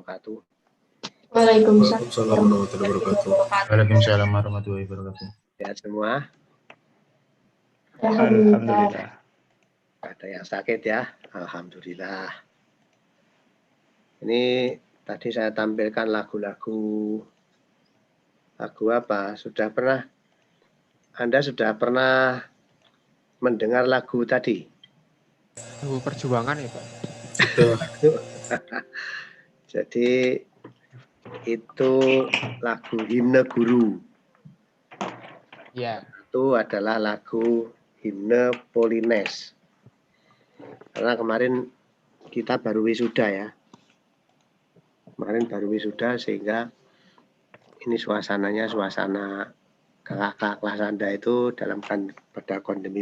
wabarakatuh. Waalaikumsalam warahmatullahi wabarakatuh. Waalaikumsalam warahmatullahi wabarakatuh. Sehat semua? Alhamdulillah. Ada yang sakit ya? Alhamdulillah. Ini tadi saya tampilkan lagu-lagu apa? Anda sudah pernah mendengar lagu tadi? Lagu perjuangan ya Pak? Jadi itu lagu himne guru. Ya. Itu adalah lagu himne Polines. Karena kemarin kita baru wisuda ya. Kemarin baru wisuda sehingga ini suasananya suasana kakak-kakak kelas Anda itu pada kondisi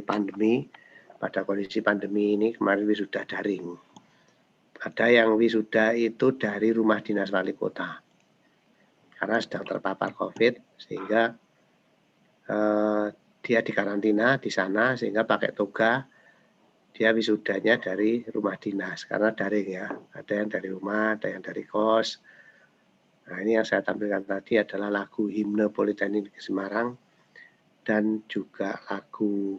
pandemi ini kemarin wisuda daring. Ada yang wisuda itu dari rumah dinas wali kota karena sedang terpapar COVID sehingga dia dikarantina di sana sehingga pakai toga. Dia wisudanya dari rumah dinas karena daring ya. Ada yang dari rumah, ada yang dari kos. Nah, ini yang saya tampilkan tadi adalah lagu himne Politeknik Semarang dan juga lagu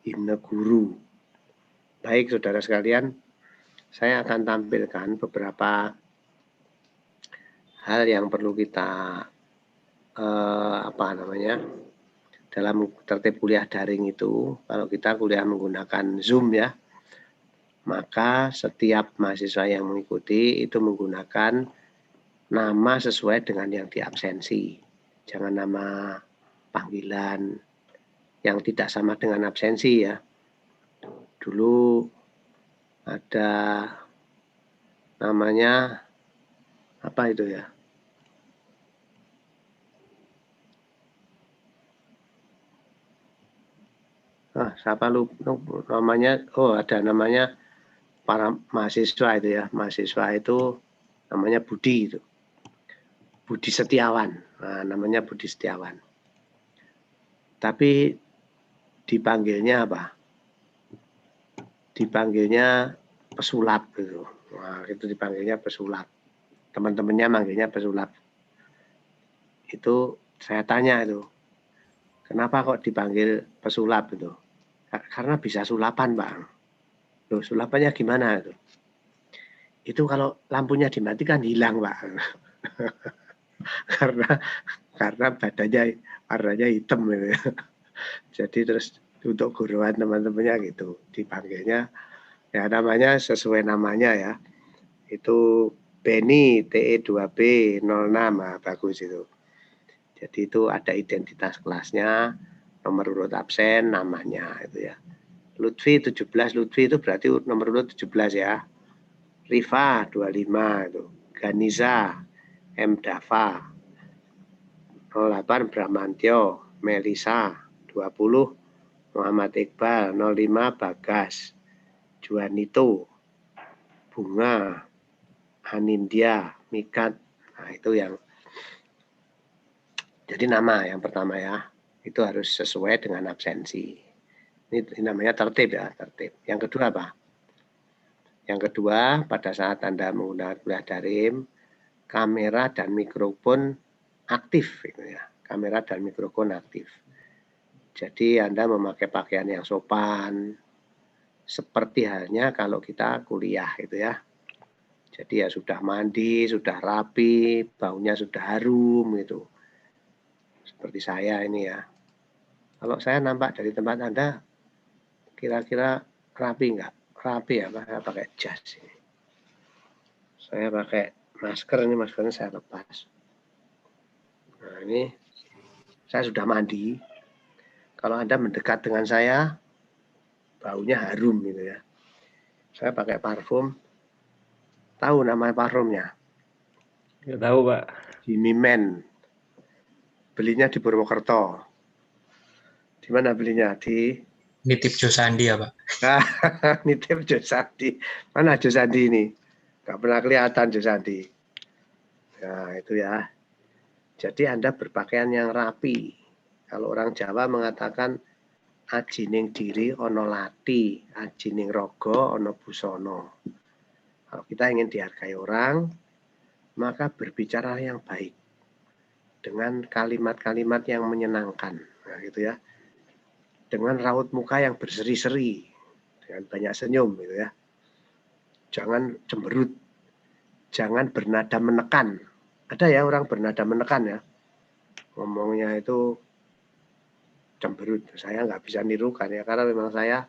himne guru. Baik saudara sekalian, saya akan tampilkan beberapa hal yang perlu kita dalam tertib kuliah daring itu. Kalau kita kuliah menggunakan Zoom ya, maka setiap mahasiswa yang mengikuti itu menggunakan nama sesuai dengan yang diabsensi. Jangan nama panggilan yang tidak sama dengan absensi ya. Dulu ada namanya apa itu ya? Siapa lupa namanya? Oh, ada namanya para mahasiswa itu ya. Mahasiswa itu namanya Budi itu. Budi Setiawan. Nah, namanya Budi Setiawan. Tapi dipanggilnya apa? Dipanggilnya pesulap gitu. Nah, itu dipanggilnya pesulap. Teman-temannya manggilnya pesulap. Itu saya tanya itu. Kenapa kok dipanggil pesulap itu? Karena bisa sulapan, Bang. Loh, sulapannya gimana itu? Itu kalau lampunya dimatikan hilang, Pak. karena badannya warnanya hitam gitu ya. Jadi terus untuk guruan teman-temannya gitu dipanggilnya ya namanya sesuai namanya ya. Itu Beni TE2B 06. Nah, bagus itu. Jadi itu ada identitas kelasnya, nomor urut absen, namanya itu ya. Lutfi 17, Lutfi itu berarti nomor urut 17 ya. Rifa 25 itu. Ganiza, M Dava 08, Bramantyo, Melisa 20, Muhammad Iqbal 05, Bagas, Juanito, Bunga, Anindya, Mikat. Nah, itu yang jadi nama yang pertama ya. Itu harus sesuai dengan absensi. Ini namanya tertib ya, tertib. Yang kedua apa? Yang kedua, pada saat Anda menggunakan kuliah daring, kamera dan mikrofon aktif gitu ya. Kamera dan mikrofon aktif. Jadi Anda memakai pakaian yang sopan, seperti halnya kalau kita kuliah gitu ya. Jadi ya sudah mandi, sudah rapi, baunya sudah harum gitu. Seperti saya ini ya. Kalau saya nampak dari tempat Anda, kira-kira rapi nggak? Rapi ya, Pak. Saya pakai jas ini. Saya pakai masker, ini maskernya saya lepas. Nah ini, saya sudah mandi. Kalau Anda mendekat dengan saya, baunya harum gitu ya. Saya pakai parfum. Tahu nama parfumnya? Nggak tahu, Pak. Jimmy Man. Belinya di Purwokerto. Di mana belinya? Di Nitip Josandi ya Pak? Nitip Josandi. Mana Josandi ini? Nggak pernah kelihatan Josandi. Nah itu ya. Jadi Anda berpakaian yang rapi. Kalau orang Jawa mengatakan ajining diri ono lati, ajining rogo ono busono. Kalau kita ingin dihargai orang, maka berbicara yang baik dengan kalimat-kalimat yang menyenangkan, nah, gitu ya, dengan raut muka yang berseri-seri, dengan banyak senyum, gitu ya. Jangan cemberut, jangan bernada menekan. Ada ya orang bernada menekan ya, ngomongnya itu cemberut. Saya nggak bisa nirukan ya, karena memang saya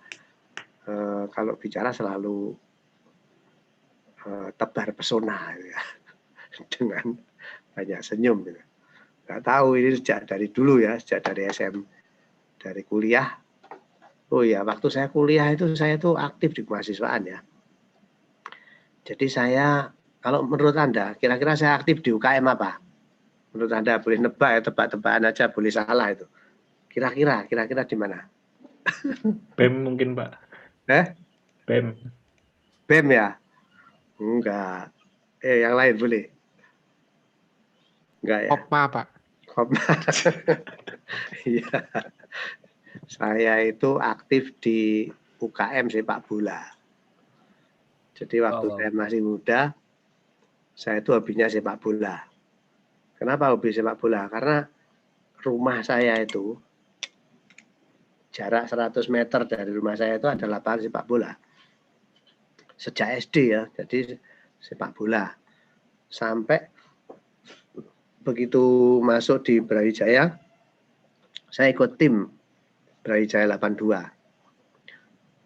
kalau bicara selalu tebar pesona, gitu ya, dengan banyak senyum. Gitu. Nggak tahu ini sejak dari dulu ya, sejak dari dari kuliah. Oh ya, waktu saya kuliah itu saya tuh aktif di kemahasiswaan ya. Jadi saya, kalau menurut Anda, kira-kira saya aktif di UKM apa? Menurut Anda boleh nebak ya, tebak-tebakan aja, boleh salah itu. Kira-kira di mana? BEM mungkin, Pak. BEM. BEM ya? Enggak. Yang lain boleh? Enggak ya? Kopma, Pak. Kopma. Iya. Saya itu aktif di UKM sepak bola. Jadi waktu saya masih muda, saya itu hobinya sepak bola. Kenapa hobi sepak bola? Karena rumah saya itu, jarak 100 meter dari rumah saya itu ada lapangan sepak bola. Sejak SD ya, jadi sepak bola. Sampai begitu masuk di Brawijaya, saya ikut tim Brawijaya 82.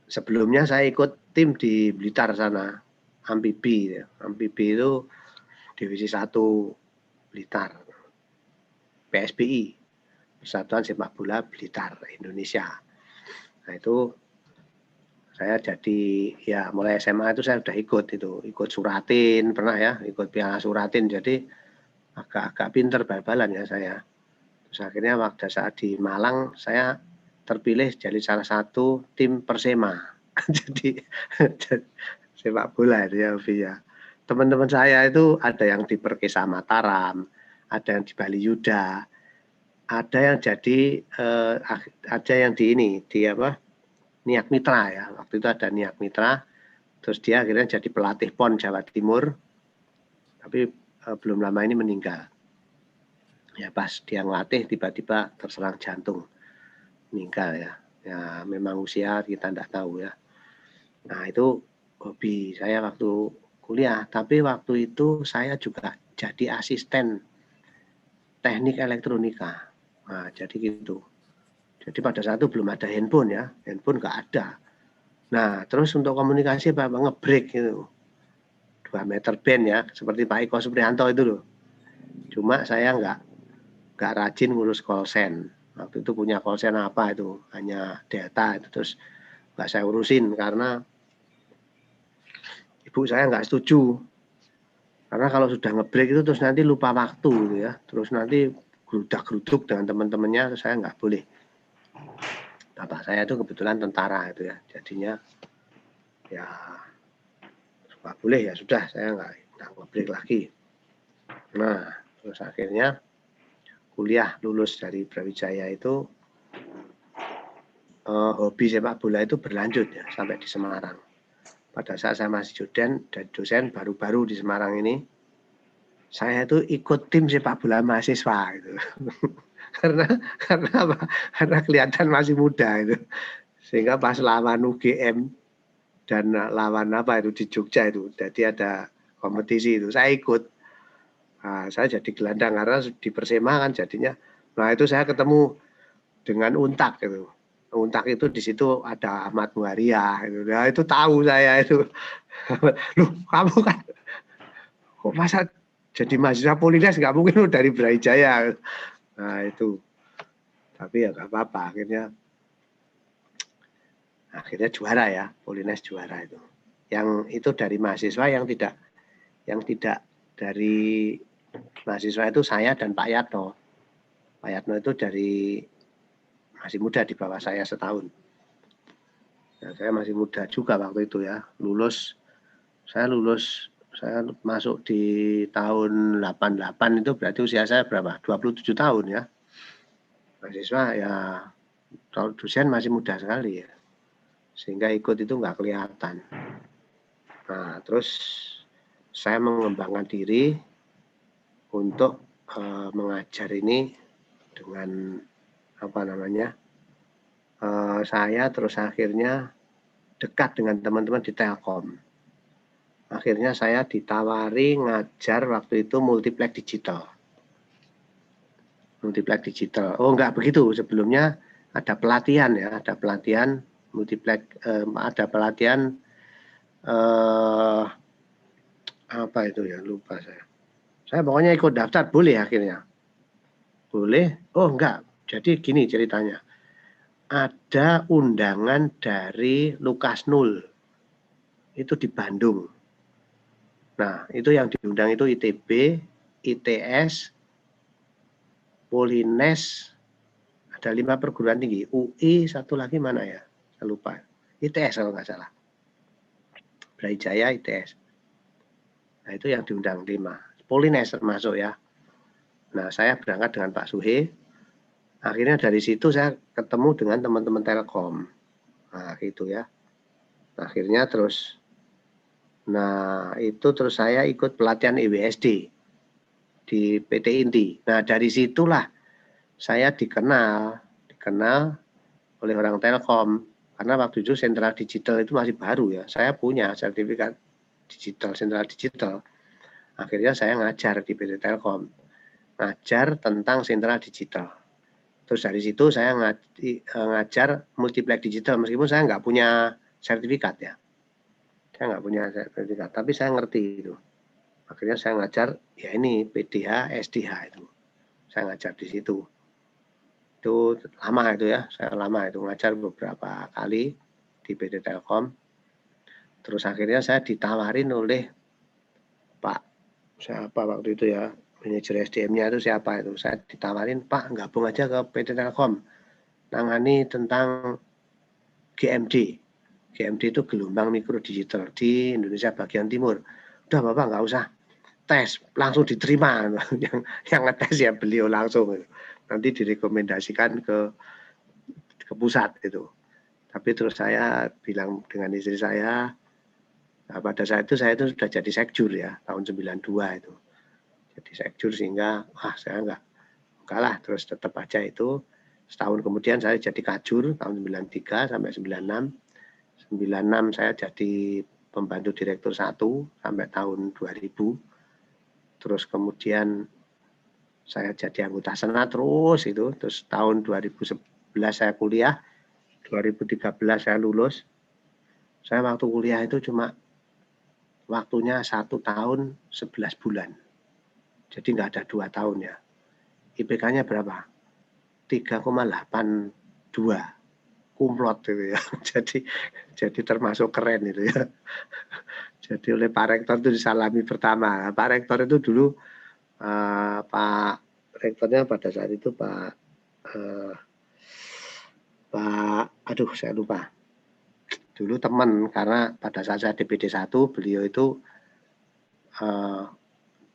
Sebelumnya saya ikut tim di Blitar sana, Amfibi. Ya. Amfibi itu divisi 1 Blitar. PSBI, Persatuan Sepak Bola Blitar Indonesia. Nah itu saya jadi ya mulai SMA itu saya sudah ikut suratin, pernah ya, ikut piala suratin. Jadi agak-agak pinter bal-balan ya saya. Terus akhirnya waktu saat di Malang saya terpilih jadi salah satu tim Persema. Jadi sepak bola itu ya, ya. Teman-teman saya itu ada yang di Perkesa Mataram, ada yang di Bali Yuda, ada yang jadi ada yang di ini di apa? Niak Mitra ya. Waktu itu ada Niak Mitra. Terus dia akhirnya jadi pelatih PON Jawa Timur. Tapi belum lama ini meninggal. Ya pas dia ngelatih tiba-tiba terserang jantung. Meninggal ya. Ya memang usia kita tidak tahu ya. Nah itu hobi saya waktu kuliah. Tapi waktu itu saya juga jadi asisten teknik elektronika. Nah jadi gitu. Jadi pada saat itu belum ada handphone ya. Handphone nggak ada. Nah terus untuk komunikasi apa ngebreak gitu. 2 meter band ya. Seperti Pak Iko Supriyanto itu loh. Cuma saya nggak rajin ngurus call sen. Waktu itu punya call sen apa itu. Hanya data itu. Terus nggak saya urusin karena ibu saya nggak setuju. Karena kalau sudah ngebreak itu terus nanti lupa waktu gitu ya. Terus nanti gerudak-geruduk dengan teman-temannya, terus saya nggak boleh. Bapak saya itu kebetulan tentara itu ya. Jadinya ya nggak boleh ya sudah, saya nggak ngebreak lagi. Nah, terus akhirnya kuliah lulus dari Brawijaya itu hobi sepak bola itu berlanjut ya sampai di Semarang. Pada saat saya masih dosen baru-baru di Semarang ini, saya itu ikut tim sepak bola mahasiswa gitu. karena apa? Karena kelihatan masih muda itu. Sehingga pas lawan UGM dan lawan apa itu di Jogja itu, jadi ada kompetisi itu, saya ikut. Nah, saya jadi gelandang karena di Persema kan jadinya. Nah itu saya ketemu dengan Untak gitu. Untak itu di situ ada Ahmad Muharia gitu. Nah, itu tahu saya itu. Loh, kamu kan kok masa jadi mahasiswa Polines nggak mungkin lu dari Brawijaya. Nah itu. Tapi ya nggak apa-apa, akhirnya juara ya, Polines juara itu. Yang itu dari mahasiswa yang tidak dari mahasiswa itu saya dan Pak Yatno. Pak Yatno itu dari masih muda di bawah saya setahun. Nah, saya masih muda juga waktu itu ya. Saya masuk di tahun 88 itu berarti usia saya berapa? 27 tahun ya. Mahasiswa ya, kalau dosen masih muda sekali ya. Sehingga ikut itu nggak kelihatan. Nah, terus saya mengembangkan diri untuk mengajar ini dengan saya terus akhirnya dekat dengan teman-teman di Telkom. Akhirnya saya ditawari ngajar waktu itu multiplex digital. Multiplex digital. Oh, enggak begitu. Sebelumnya ada pelatihan ya, ada pelatihan multiplex, ada pelatihan apa itu ya, lupa saya. Saya pokoknya ikut daftar, boleh akhirnya. Boleh. Oh, enggak. Jadi gini ceritanya. Ada undangan dari Lukas Nul. Itu di Bandung. Nah, itu yang diundang itu ITB, ITS, Polines, ada 5 perguruan tinggi. UI, satu lagi mana ya? Saya lupa. ITS kalau nggak salah. Brawijaya, ITS. Nah, itu yang diundang 5. Polines termasuk ya. Nah, saya berangkat dengan Pak Suhe. Akhirnya dari situ saya ketemu dengan teman-teman Telkom. Nah, gitu ya. Akhirnya terus, itu terus saya ikut pelatihan IWSD di PT Inti. Nah, dari situlah saya dikenal oleh orang Telkom. Karena waktu itu sentral digital itu masih baru ya. Saya punya sertifikat digital, sentral digital. Akhirnya saya ngajar di PT Telkom. Ngajar tentang sentral digital. Terus dari situ saya ngajar multiplex digital. Meskipun saya nggak punya sertifikat ya. Saya nggak punya sertifikat. Tapi saya ngerti itu. Akhirnya saya ngajar, ya ini PDH, SDH itu. Saya ngajar di situ. Itu lama itu ya, saya lama itu ngajar beberapa kali di PT Telkom. Terus akhirnya saya ditawarin oleh Pak, siapa waktu itu ya, manajer SDM-nya itu siapa itu. Saya ditawarin, Pak gabung aja ke PT Telkom, nangani tentang GMD. GMD itu gelombang mikro digital di Indonesia bagian timur. Udah Bapak nggak usah tes, langsung diterima. yang ngetes ya beliau langsung. Nanti direkomendasikan ke pusat itu. Tapi terus saya bilang dengan istri saya, nah pada saat itu saya itu sudah jadi sekjur ya, tahun 92 itu. Jadi sekjur sehingga, saya enggak lah, terus tetap aja itu. Setahun kemudian saya jadi kajur tahun 93 sampai 96. 96 saya jadi pembantu direktur 1 sampai tahun 2000. Terus kemudian saya jadi anggota senat terus itu. Terus tahun 2011 saya kuliah, 2013 saya lulus. Saya waktu kuliah itu cuma waktunya 1 tahun 11 bulan. Jadi nggak ada 2 tahun ya. IPK-nya berapa? 3,82. Kumlot itu ya. Jadi termasuk keren itu ya. Jadi oleh Pak Rektor itu disalami pertama. Pak Rektor itu dulu Pak Rektornya pada saat itu saya lupa. Dulu teman, karena pada saat saya DPD 1 beliau itu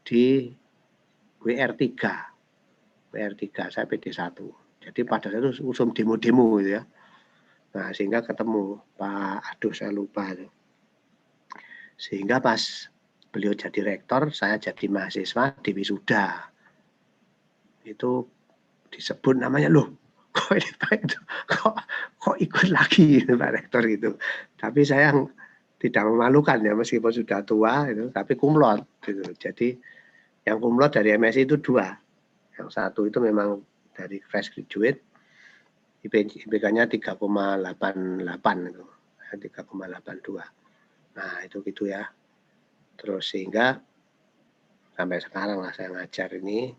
di WR3 saya PD 1. Jadi pada saat itu usum demo-demo gitu ya. Nah, sehingga ketemu Pak, saya lupa itu. Sehingga pas beliau jadi rektor, saya jadi mahasiswa di wisuda. Itu disebut namanya, loh kok ini Pak itu kok ikut lagi Pak Rektor gitu. Tapi saya tidak memalukan ya, meskipun sudah tua itu, tapi kumlot gitu. Jadi yang kumlot dari MSI itu 2. Yang satu itu memang dari fresh graduate, IPK-nya 3,88 itu, 3,82. Nah itu gitu ya. Terus sehingga sampai sekarang lah saya ngajar ini.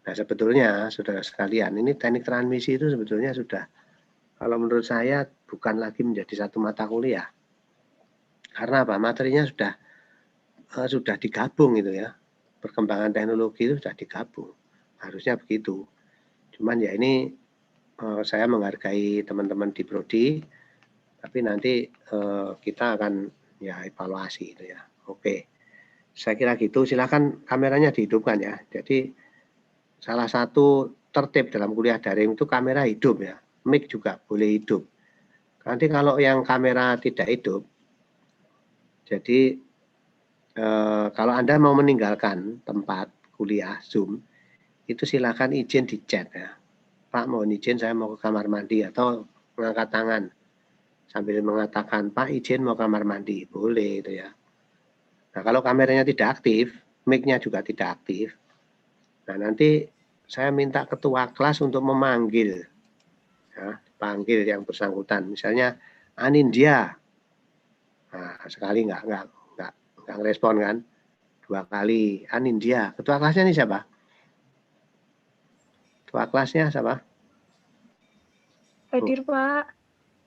Nah sebetulnya saudara sekalian, ini teknik transmisi itu sebetulnya sudah, kalau menurut saya bukan lagi menjadi satu mata kuliah. Karena apa? Materinya sudah digabung itu ya. Perkembangan teknologi itu sudah digabung. Harusnya begitu. Cuman ya ini saya menghargai teman-teman di Prodi, tapi nanti kita akan ya evaluasi itu ya. Oke. Saya kira gitu. Silakan kameranya dihidupkan ya. Jadi salah satu tertib dalam kuliah daring itu kamera hidup ya. Mic juga boleh hidup. Nanti kalau yang kamera tidak hidup, jadi kalau Anda mau meninggalkan tempat, kuliah Zoom, itu silakan izin di chat ya. Pak mohon izin saya mau ke kamar mandi, atau mengangkat tangan sambil mengatakan Pak izin mau kamar mandi, boleh itu ya. Nah kalau kameranya tidak aktif, mic-nya juga tidak aktif, nah nanti saya minta ketua kelas untuk memanggil, ya, panggil yang bersangkutan, misalnya Anindya. Nah, sekali nggak respon kan, 2 kali Anindya. Ketua kelasnya ini siapa? Ketua kelasnya siapa? Hadir, Pak.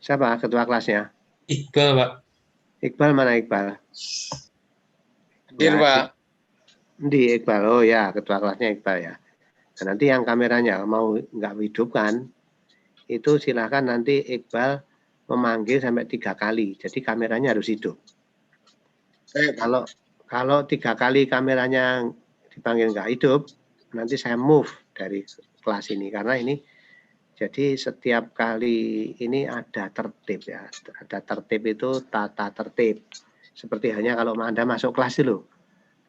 Siapa ketua kelasnya? Iqbal, Pak. Iqbal, mana Iqbal? Hadir, Ya, Pak. di Iqbal, oh ya, ketua kelasnya Iqbal ya. Nah, nanti yang kameranya mau nggak hidupkan, itu silakan nanti Iqbal memanggil sampai 3 kali. Jadi kameranya harus hidup. Kalau 3 kali kameranya dipanggil nggak hidup, nanti saya move dari kelas ini, karena ini jadi setiap kali ini ada tertib ya. Ada tertib itu tata tertib. Seperti hanya kalau Anda masuk kelas dulu.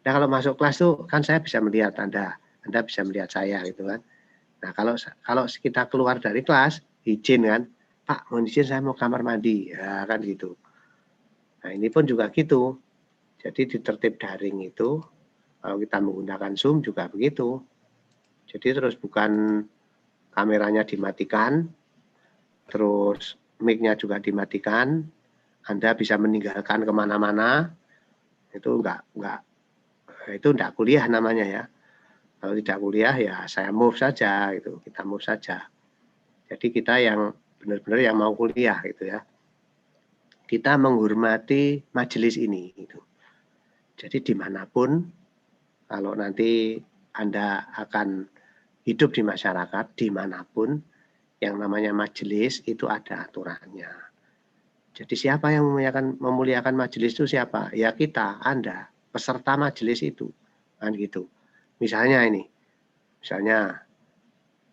Nah kalau masuk kelas tuh kan saya bisa melihat Anda bisa melihat saya gitu kan. Nah kalau kita keluar dari kelas, izin kan, Pak mohon izin saya mau kamar mandi, ya kan gitu. Nah ini pun juga gitu. Jadi di tertib daring itu, kalau kita menggunakan Zoom juga begitu. Jadi terus bukan kameranya dimatikan, terus mic-nya juga dimatikan, Anda bisa meninggalkan kemana-mana, itu enggak kuliah namanya ya. Kalau tidak kuliah ya saya move saja gitu, kita move saja. Jadi kita yang benar-benar yang mau kuliah gitu ya. Kita menghormati majelis ini gitu. Jadi dimanapun, kalau nanti Anda akan hidup di masyarakat, dimanapun, yang namanya majelis itu ada aturannya. Jadi siapa yang memuliakan majelis itu siapa? Ya kita, Anda, peserta majelis itu. Kan gitu. Misalnya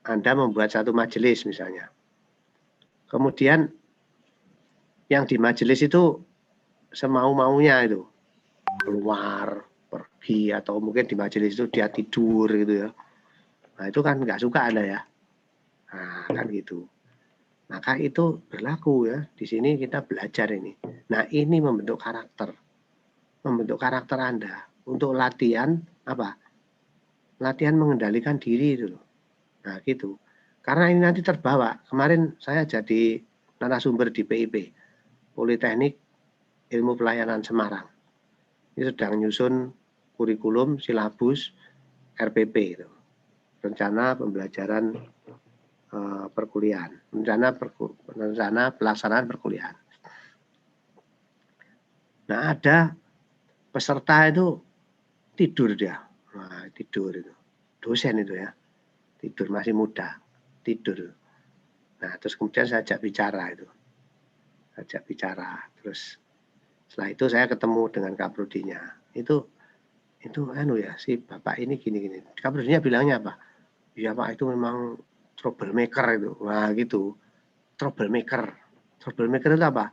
Anda membuat satu majelis misalnya. Kemudian yang di majelis itu semau-maunya itu. Keluar, pergi, atau mungkin di majelis itu dia tidur gitu ya. Nah itu kan nggak suka Anda ya. Nah kan gitu. Maka itu berlaku ya. Di sini kita belajar ini. Nah ini membentuk karakter. Membentuk karakter Anda. Untuk latihan apa? Latihan mengendalikan diri itu. Nah gitu. Karena ini nanti terbawa. Kemarin saya jadi narasumber di PIP. Politeknik Ilmu Pelayanan Semarang. Ini sedang nyusun kurikulum silabus RPP itu. Rencana pembelajaran perkuliahan, rencana pelaksanaan perkuliahan. Nah ada peserta itu tidur dia, nah, tidur itu, dosen itu ya, tidur masih muda, tidur. Nah terus kemudian saya ajak bicara, terus setelah itu saya ketemu dengan Kaprodinya, itu ya si bapak ini gini. Kaprodinya bilangnya apa? Ya Pak itu memang troublemaker itu. Nah gitu. Troublemaker itu apa?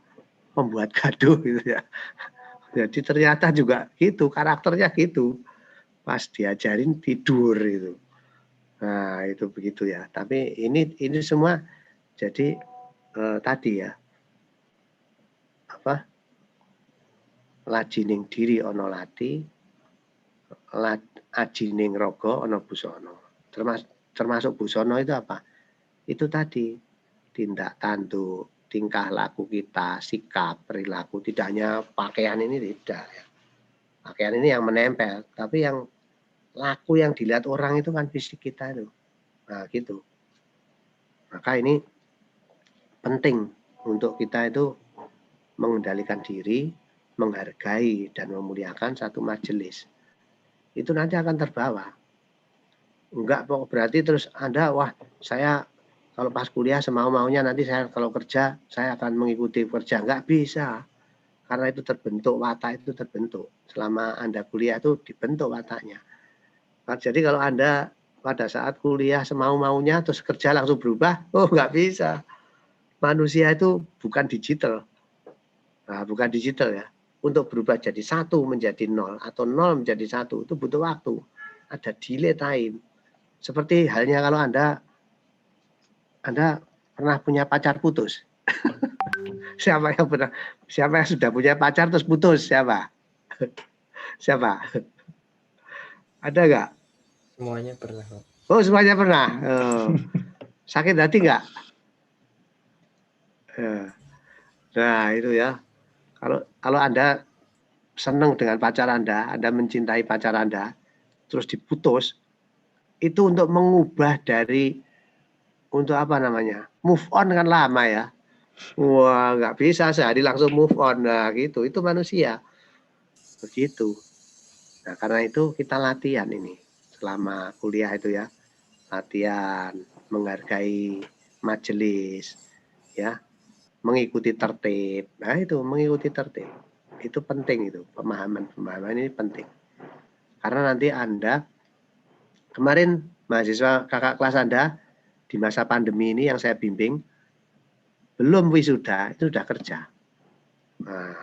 Pembuat gaduh gitu ya. Jadi ternyata juga gitu, karakternya gitu. Pas diajarin tidur itu. Nah, itu begitu ya. Tapi ini semua jadi tadi ya. Apa? Lajining diri ono lati, ajining rogo ono busono. Termasuk busono itu apa? Itu tadi tindak tanduk, tingkah laku kita, sikap, perilaku, tidak hanya pakaian ini tidak ya. Pakaian ini yang menempel, tapi yang laku yang dilihat orang itu kan fisik kita itu. Nah, gitu. Maka ini penting untuk kita itu mengendalikan diri, menghargai dan memuliakan satu majelis. Itu nanti akan terbawa. Enggak berarti terus Anda, wah saya kalau pas kuliah semau-maunya, nanti saya kalau kerja saya akan mengikuti kerja. Enggak bisa. Karena itu terbentuk, watak itu terbentuk. Selama Anda kuliah itu dibentuk wataknya. Nah, jadi kalau Anda pada saat kuliah semau-maunya terus kerja langsung berubah, oh enggak bisa. Manusia itu bukan digital. Nah, bukan digital ya. Untuk berubah jadi 1 menjadi 0 atau 0 menjadi 1 itu butuh waktu. ada delay time. Seperti halnya kalau Anda pernah punya pacar putus. Siapa yang sudah punya pacar terus putus? Siapa? Ada nggak? Semuanya pernah, Pak. Oh, semuanya pernah. Sakit hati nggak? Nah, itu ya. Kalau Anda senang dengan pacar Anda mencintai pacar Anda, terus diputus, itu untuk mengubah untuk apa namanya? Move on kan lama ya. Wah, nggak bisa sehari langsung move on. Nah, gitu. Itu manusia. Begitu. Nah, karena itu kita latihan ini. Selama kuliah itu ya. Latihan, menghargai majelis, ya. Mengikuti tertib. Nah, itu mengikuti tertib. Itu penting itu. Pemahaman ini penting. Karena nanti Anda, kemarin mahasiswa kakak kelas Anda, di masa pandemi ini yang saya bimbing, belum wisuda, itu sudah kerja. Nah,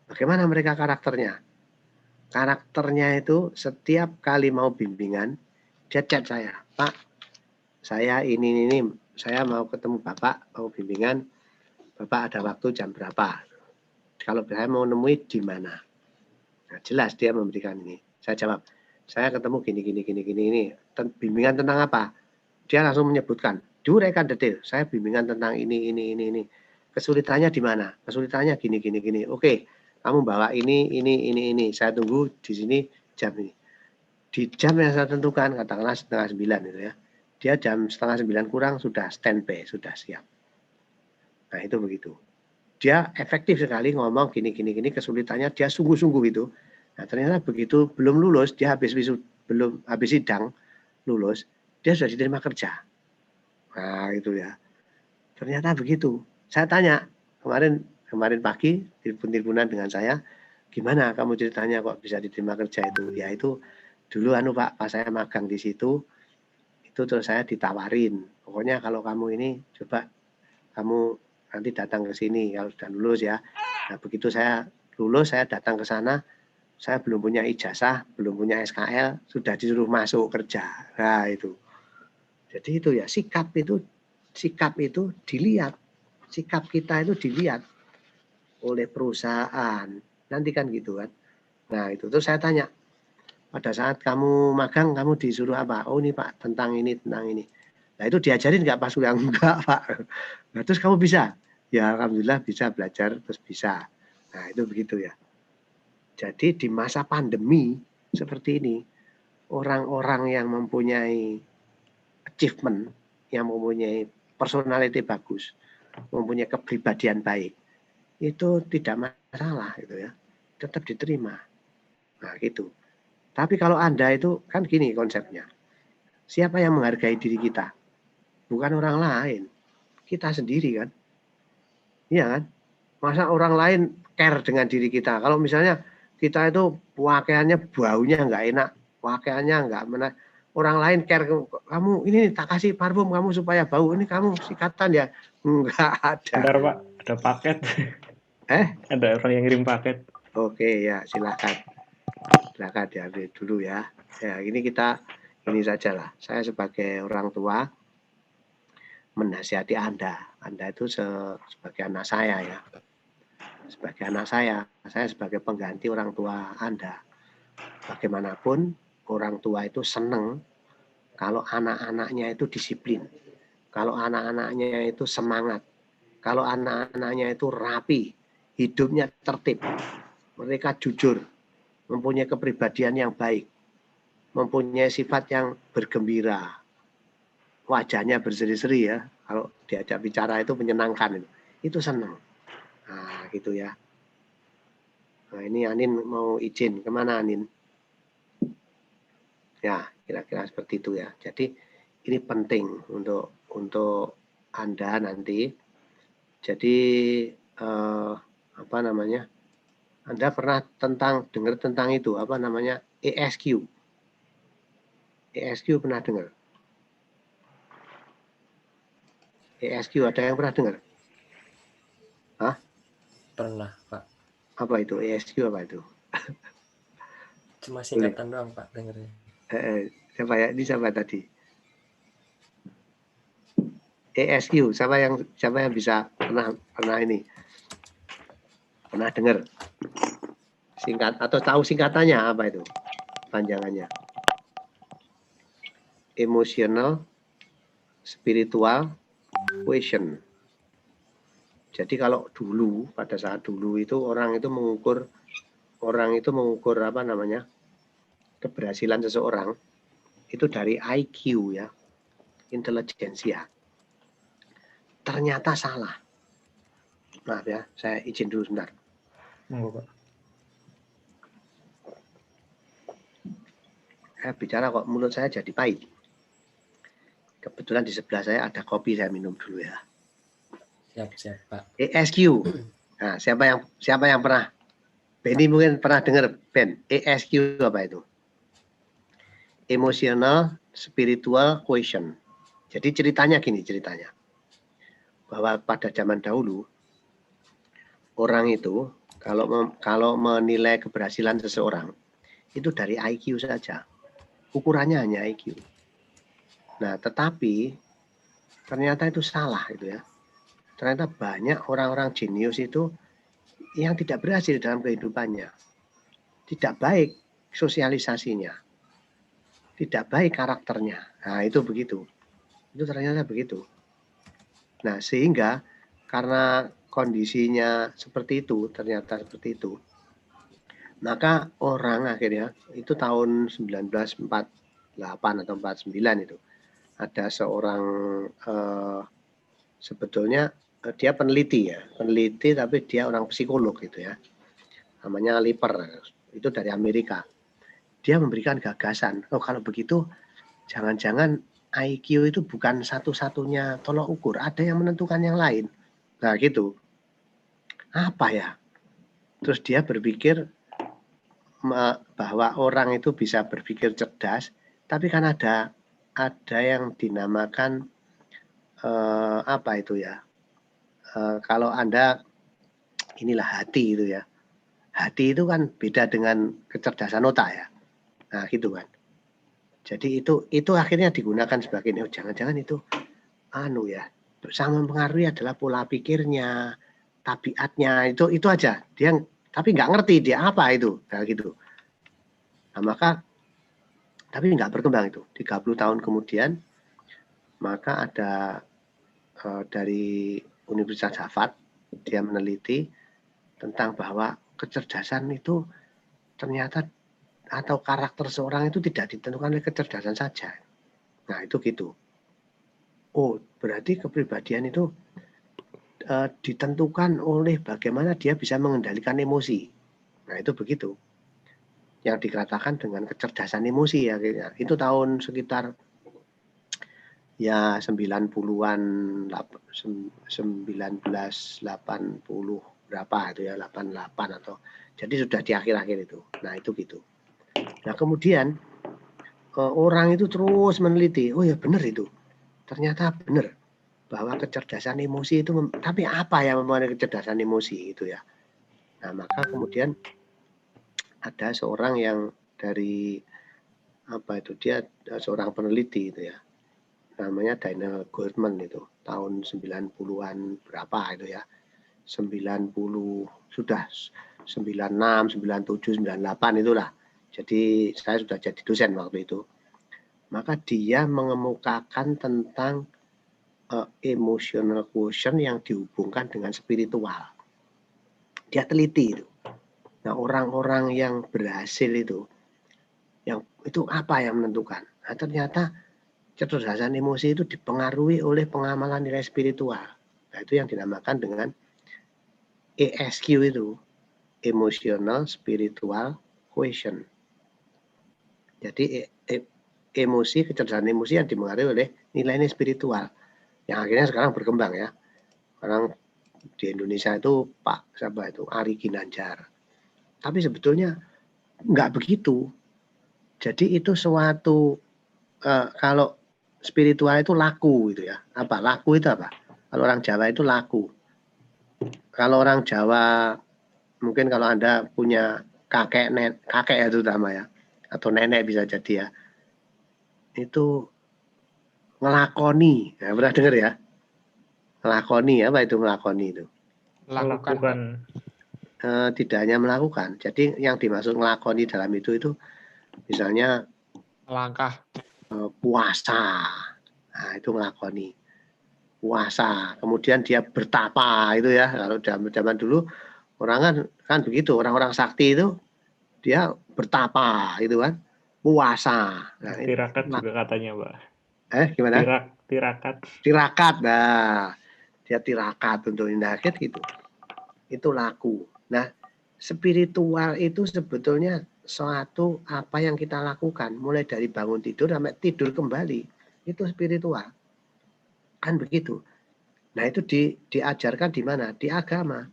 bagaimana mereka karakternya? Karakternya itu setiap kali mau bimbingan, dia chat saya, Pak, saya ini, saya mau ketemu Bapak, mau bimbingan, Bapak ada waktu jam berapa? Kalau saya mau nemui di mana? Nah, jelas dia memberikan ini. Saya jawab, saya ketemu gini. Bimbingan tentang apa? Dia langsung menyebutkan, diuraikan detail. Saya bimbingan tentang ini. Kesulitannya di mana? Kesulitannya gini. Oke, kamu bawa ini. Saya tunggu di sini jam ini. Di jam yang saya tentukan, katakanlah 8:30 gitu ya. Dia jam 8:30 kurang sudah standby, sudah siap. Nah, itu begitu. Dia efektif sekali ngomong gini, kesulitannya dia sungguh-sungguh itu. Nah, ternyata begitu belum lulus, dia habis sidang lulus, dia sudah diterima kerja. Nah, itu ya. Ternyata begitu. Saya tanya, kemarin pagi telepon-teleponan dengan saya, gimana kamu ceritanya kok bisa diterima kerja itu? Ya itu dulu Pak, pas saya magang di situ, itu terus saya ditawarin. Pokoknya kalau kamu ini coba kamu nanti datang ke sini kalau sudah lulus ya. Nah, begitu saya lulus, saya datang ke sana, saya belum punya ijazah, belum punya SKL, sudah disuruh masuk kerja. Nah, itu. Jadi itu ya, sikap itu dilihat. Sikap kita itu dilihat oleh perusahaan. Nanti kan gitu kan. Nah, itu terus saya tanya, pada saat kamu magang, kamu disuruh apa? Oh, ini Pak, tentang ini. Nah, itu diajarin nggak pas kuliah? Enggak, Pak. Nah, terus kamu bisa? Ya, alhamdulillah bisa belajar, terus bisa. Nah, itu begitu ya. Jadi di masa pandemi seperti ini, orang-orang yang mempunyai achievement, yang mempunyai personality bagus, mempunyai kepribadian baik, itu tidak masalah gitu ya, tetap diterima. Nah, gitu. Tapi kalau Anda itu kan gini konsepnya, siapa yang menghargai diri kita? Bukan orang lain, kita sendiri kan. Iya kan? Masa orang lain care dengan diri kita? Kalau misalnya kita itu pakaiannya baunya nggak enak, pakaiannya nggak menarik, orang lain care, kamu ini tak kasih parfum kamu supaya bau, ini kamu sikatan ya? Nggak ada. Bentar Pak, ada paket. Ada orang yang ngirim paket. Oke ya, silakan diambil dulu ya. Ya, ini sajalah. Saya sebagai orang tua menasihati Anda itu sebagai anak saya ya. Sebagai anak saya sebagai pengganti orang tua Anda. Bagaimanapun orang tua itu senang kalau anak-anaknya itu disiplin. Kalau anak-anaknya itu semangat. Kalau anak-anaknya itu rapi, hidupnya tertib. Mereka jujur, mempunyai kepribadian yang baik, mempunyai sifat yang bergembira, wajahnya berseri-seri ya, kalau diajak bicara itu menyenangkan, itu senang. Nah, gitu ya. Nah, ini Anin mau izin, kemana Anin? Ya, kira-kira seperti itu ya. Jadi ini penting untuk Anda nanti. Jadi apa namanya? Anda pernah dengar tentang itu, apa namanya, ESQ? ESQ pernah dengar? ESQ ada yang pernah dengar? Hah? Pernah, Pak. Apa itu? ESQ apa itu? Cuma singkatan doang, Pak, dengernya. Siapa ya? Ini siapa tadi? ESQ. Siapa yang bisa pernah ini? Pernah dengar? Singkat atau tahu singkatannya apa itu? Panjangannya. Emotional, spiritual, quotient. Jadi kalau dulu, pada saat dulu itu orang itu mengukur apa namanya, keberhasilan seseorang itu dari IQ ya, intelijensia. Ternyata salah. Maaf ya, saya izin dulu sebentar. Monggo, Pak. Saya bicara kok mulut saya jadi pahit. Kebetulan di sebelah saya ada kopi, saya minum dulu ya. Siap, Pak. ESQ. Nah, siapa yang pernah? Benny mungkin pernah dengar, Ben. ESQ apa itu? Emotional Spiritual Quotient. Jadi ceritanya gini ceritanya. Bahwa pada zaman dahulu orang itu kalau menilai keberhasilan seseorang itu dari IQ saja. Ukurannya hanya IQ. Nah, tetapi ternyata itu salah itu ya. Ternyata banyak orang-orang jenius itu yang tidak berhasil dalam kehidupannya. Tidak baik sosialisasinya. Tidak baik karakternya. Nah, itu begitu. Itu ternyata begitu. Nah, sehingga karena kondisinya seperti itu, ternyata seperti itu, maka orang akhirnya, itu tahun 1948 atau 49 itu, ada seorang sebetulnya dia peneliti ya, peneliti tapi dia orang psikolog gitu ya, namanya Lipper, itu dari Amerika. Dia memberikan gagasan, oh kalau begitu jangan-jangan IQ itu bukan satu-satunya tolok ukur, ada yang menentukan yang lain. Nah gitu, apa ya? Terus dia berpikir bahwa orang itu bisa berpikir cerdas, tapi kan ada yang dinamakan apa itu ya? Kalau Anda inilah hati itu ya. Hati itu kan beda dengan kecerdasan otak ya. Nah, gitu kan. Jadi itu akhirnya digunakan sebagai jangan-jangan itu ya. Sangat mempengaruhi adalah pola pikirnya, tabiatnya, itu aja. Dia tapi nggak ngerti dia apa itu, kayak gitu. Nah, maka tapi nggak berkembang itu. 30 tahun kemudian maka ada dari Universitas Harvard dia meneliti tentang bahwa kecerdasan itu ternyata atau karakter seorang itu tidak ditentukan oleh kecerdasan saja. Nah, itu gitu. Oh, berarti kepribadian itu ditentukan oleh bagaimana dia bisa mengendalikan emosi. Nah, itu begitu. Yang dikatakan dengan kecerdasan emosi ya. Itu tahun sekitar ya 90-an 1980 berapa itu ya 88 atau jadi sudah di akhir-akhir itu. Nah, itu gitu. Nah, kemudian orang itu terus meneliti, oh ya benar itu. Ternyata benar bahwa kecerdasan emosi itu tapi apa yang mempengaruhi kecerdasan emosi itu ya. Nah, maka kemudian ada seorang yang dari apa itu dia seorang peneliti itu ya. Namanya Daniel Goleman itu tahun 90-an berapa itu ya. 90 sudah 96, 97, 98 itulah. Jadi saya sudah jadi dosen waktu itu. Maka dia mengemukakan tentang emotional quotient yang dihubungkan dengan spiritual. Dia teliti itu. Nah, orang-orang yang berhasil itu, yang itu apa yang menentukan? Nah, ternyata kecerdasan emosi itu dipengaruhi oleh pengamalan nilai spiritual. Nah, itu yang dinamakan dengan ESQ itu, emotional spiritual quotient. Jadi emosi, kecerdasan emosi yang dipengaruhi oleh nilai-nilai spiritual. Yang akhirnya sekarang berkembang ya. Sekarang di Indonesia itu Pak siapa itu Ari Ginanjar. Tapi sebetulnya nggak begitu. Jadi itu suatu kalau spiritual itu laku gitu ya. Apa laku itu apa? Kalau orang Jawa itu laku. Kalau orang Jawa mungkin kalau Anda punya kakek ya terutama ya atau nenek bisa jadi ya. itu ngelakoni. Nah, pernah dengar ya? Ngelakoni, apa itu ngelakoni itu? Melakukan. Tidak hanya melakukan. Jadi yang dimaksud ngelakoni dalam itu misalnya Melangkah. Puasa. Nah, itu ngelakoni. Puasa. Kemudian dia bertapa itu ya. Kalau zaman dulu orang kan begitu, orang-orang sakti itu dia bertapa itu kan. Puasa. Nah, tirakat juga katanya, Pak. Gimana? Tirakat. Tirakat. Nah, dia tirakat untuk nakit gitu. Itu laku. Nah, spiritual itu sebetulnya suatu apa yang kita lakukan mulai dari bangun tidur sampai tidur kembali. Itu spiritual. Kan begitu. Nah, itu diajarkan di mana? Di agama.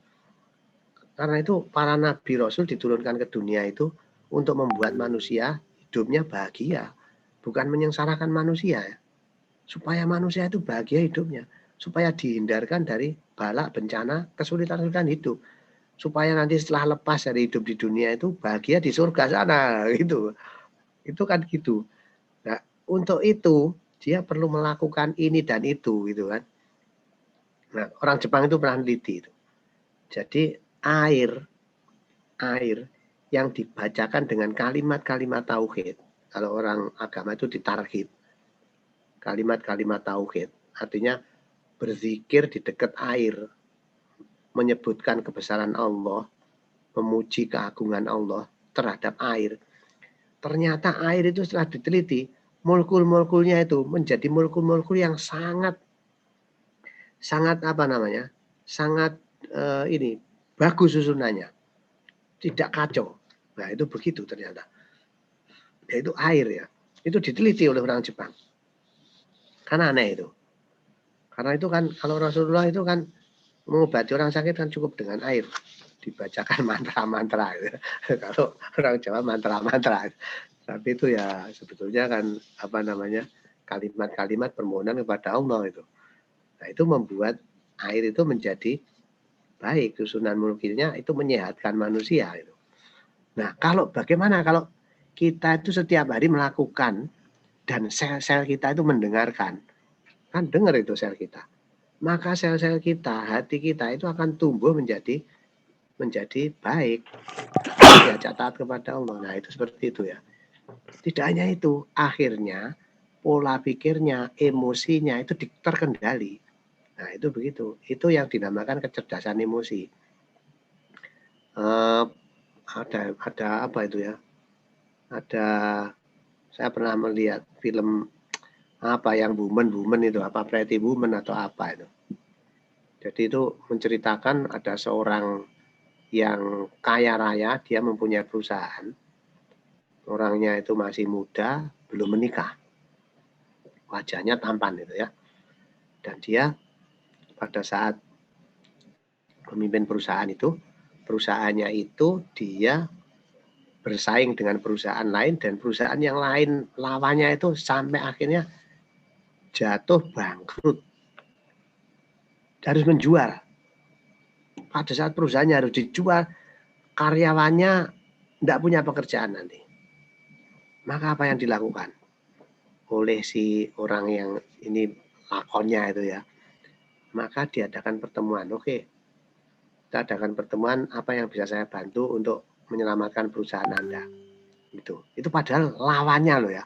Karena itu para nabi rasul diturunkan ke dunia itu untuk membuat manusia hidupnya bahagia, bukan menyengsarakan manusia. Supaya manusia itu bahagia hidupnya, supaya dihindarkan dari bala, bencana, kesulitan-kesulitan hidup. Supaya nanti setelah lepas dari hidup di dunia itu bahagia di surga sana gitu. Itu kan gitu. Nah, untuk itu dia perlu melakukan ini dan itu gitu kan. Nah, orang Jepang itu pernah teliti itu. Jadi air yang dibacakan dengan kalimat-kalimat tauhid. Kalau orang agama itu ditarhib. Kalimat-kalimat tauhid. Artinya berzikir di dekat air, menyebutkan kebesaran Allah, memuji keagungan Allah terhadap air. Ternyata air itu setelah diteliti, molekul-molekulnya itu menjadi molekul-molekul yang sangat apa namanya? Sangat bagus susunannya. Tidak kacau. Nah, itu begitu ternyata. Yaitu air ya. Itu diteliti oleh orang Jepang. Kan aneh itu. Karena itu kan kalau Rasulullah itu kan mengobati orang sakit kan cukup dengan air. Dibacakan mantra-mantra. Kalau orang Jawa mantra-mantra. Tapi itu ya sebetulnya kan apa namanya? Kalimat-kalimat permohonan kepada Allah itu. Nah, itu membuat air itu menjadi baik, susunan molekilnya itu menyehatkan manusia itu. Nah, bagaimana kalau kita itu setiap hari melakukan dan sel-sel kita itu mendengarkan, kan dengar itu sel kita, maka sel-sel kita, hati kita itu akan tumbuh menjadi baik, diajak taat kepada Allah. Nah, itu seperti itu ya. Tidak hanya itu, akhirnya pola pikirnya, emosinya itu terkendali. Nah, itu begitu. Itu yang dinamakan kecerdasan emosi. Ada apa itu ya? Saya pernah melihat film apa yang Woman itu, apa Pretty Woman atau apa itu. Jadi itu menceritakan ada seorang yang kaya raya, dia mempunyai perusahaan. Orangnya itu masih muda, belum menikah. Wajahnya tampan itu ya. Dan dia pada saat memimpin perusahaan itu, perusahaannya itu dia bersaing dengan perusahaan lain dan perusahaan yang lain lawannya itu sampai akhirnya jatuh bangkrut. Harus menjual. Pada saat perusahaannya harus dijual, karyawannya tidak punya pekerjaan nanti. Maka apa yang dilakukan oleh si orang yang ini lakonnya itu ya? Maka diadakan pertemuan. Oke, kita adakan pertemuan apa yang bisa saya bantu untuk menyelamatkan perusahaan Anda. Itu padahal lawannya loh ya.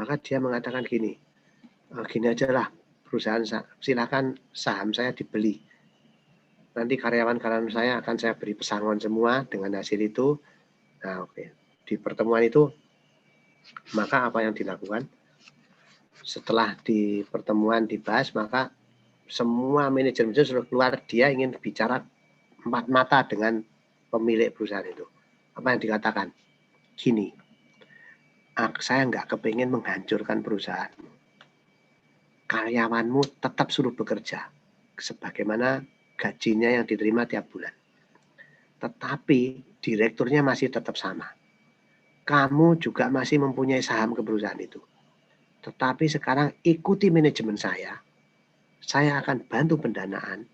Maka dia mengatakan gini aja lah, perusahaan silakan saham saya dibeli. Nanti karyawan-karyawan saya akan saya beri pesangon semua dengan hasil itu. Nah, oke. Di pertemuan itu, maka apa yang dilakukan? Setelah di pertemuan dibahas, maka semua manajer sudah keluar, dia ingin bicara empat mata dengan pemilik perusahaan itu. Apa yang dikatakan? Gini, saya nggak kepingin menghancurkan perusahaanmu. Karyawanmu tetap suruh bekerja sebagaimana gajinya yang diterima tiap bulan. Tetapi direkturnya masih tetap sama. Kamu juga masih mempunyai saham ke perusahaan itu. Tetapi sekarang ikuti manajemen saya. Saya akan bantu pendanaan.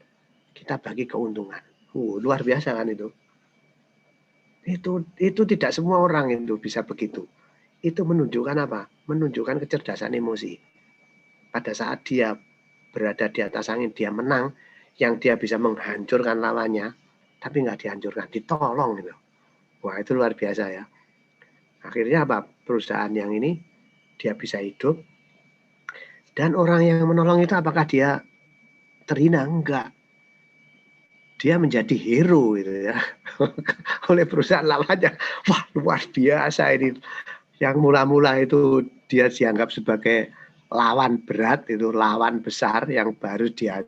Kita bagi keuntungan. Luar biasa kan itu. Itu tidak semua orang itu bisa begitu. Itu menunjukkan apa? menunjukkan kecerdasan emosi. Pada saat dia berada di atas angin, dia menang, yang dia bisa menghancurkan lawannya, tapi nggak dihancurkan, ditolong gitu. Wah, itu luar biasa ya. Akhirnya apa? Perusahaan yang ini dia bisa hidup, dan orang yang menolong itu apakah dia terhina? Enggak. Dia menjadi hero gitu ya oleh perusahaan lawannya. Wah, luar biasa ini. Yang mula-mula itu dia dianggap sebagai lawan berat, itu lawan besar yang baru dia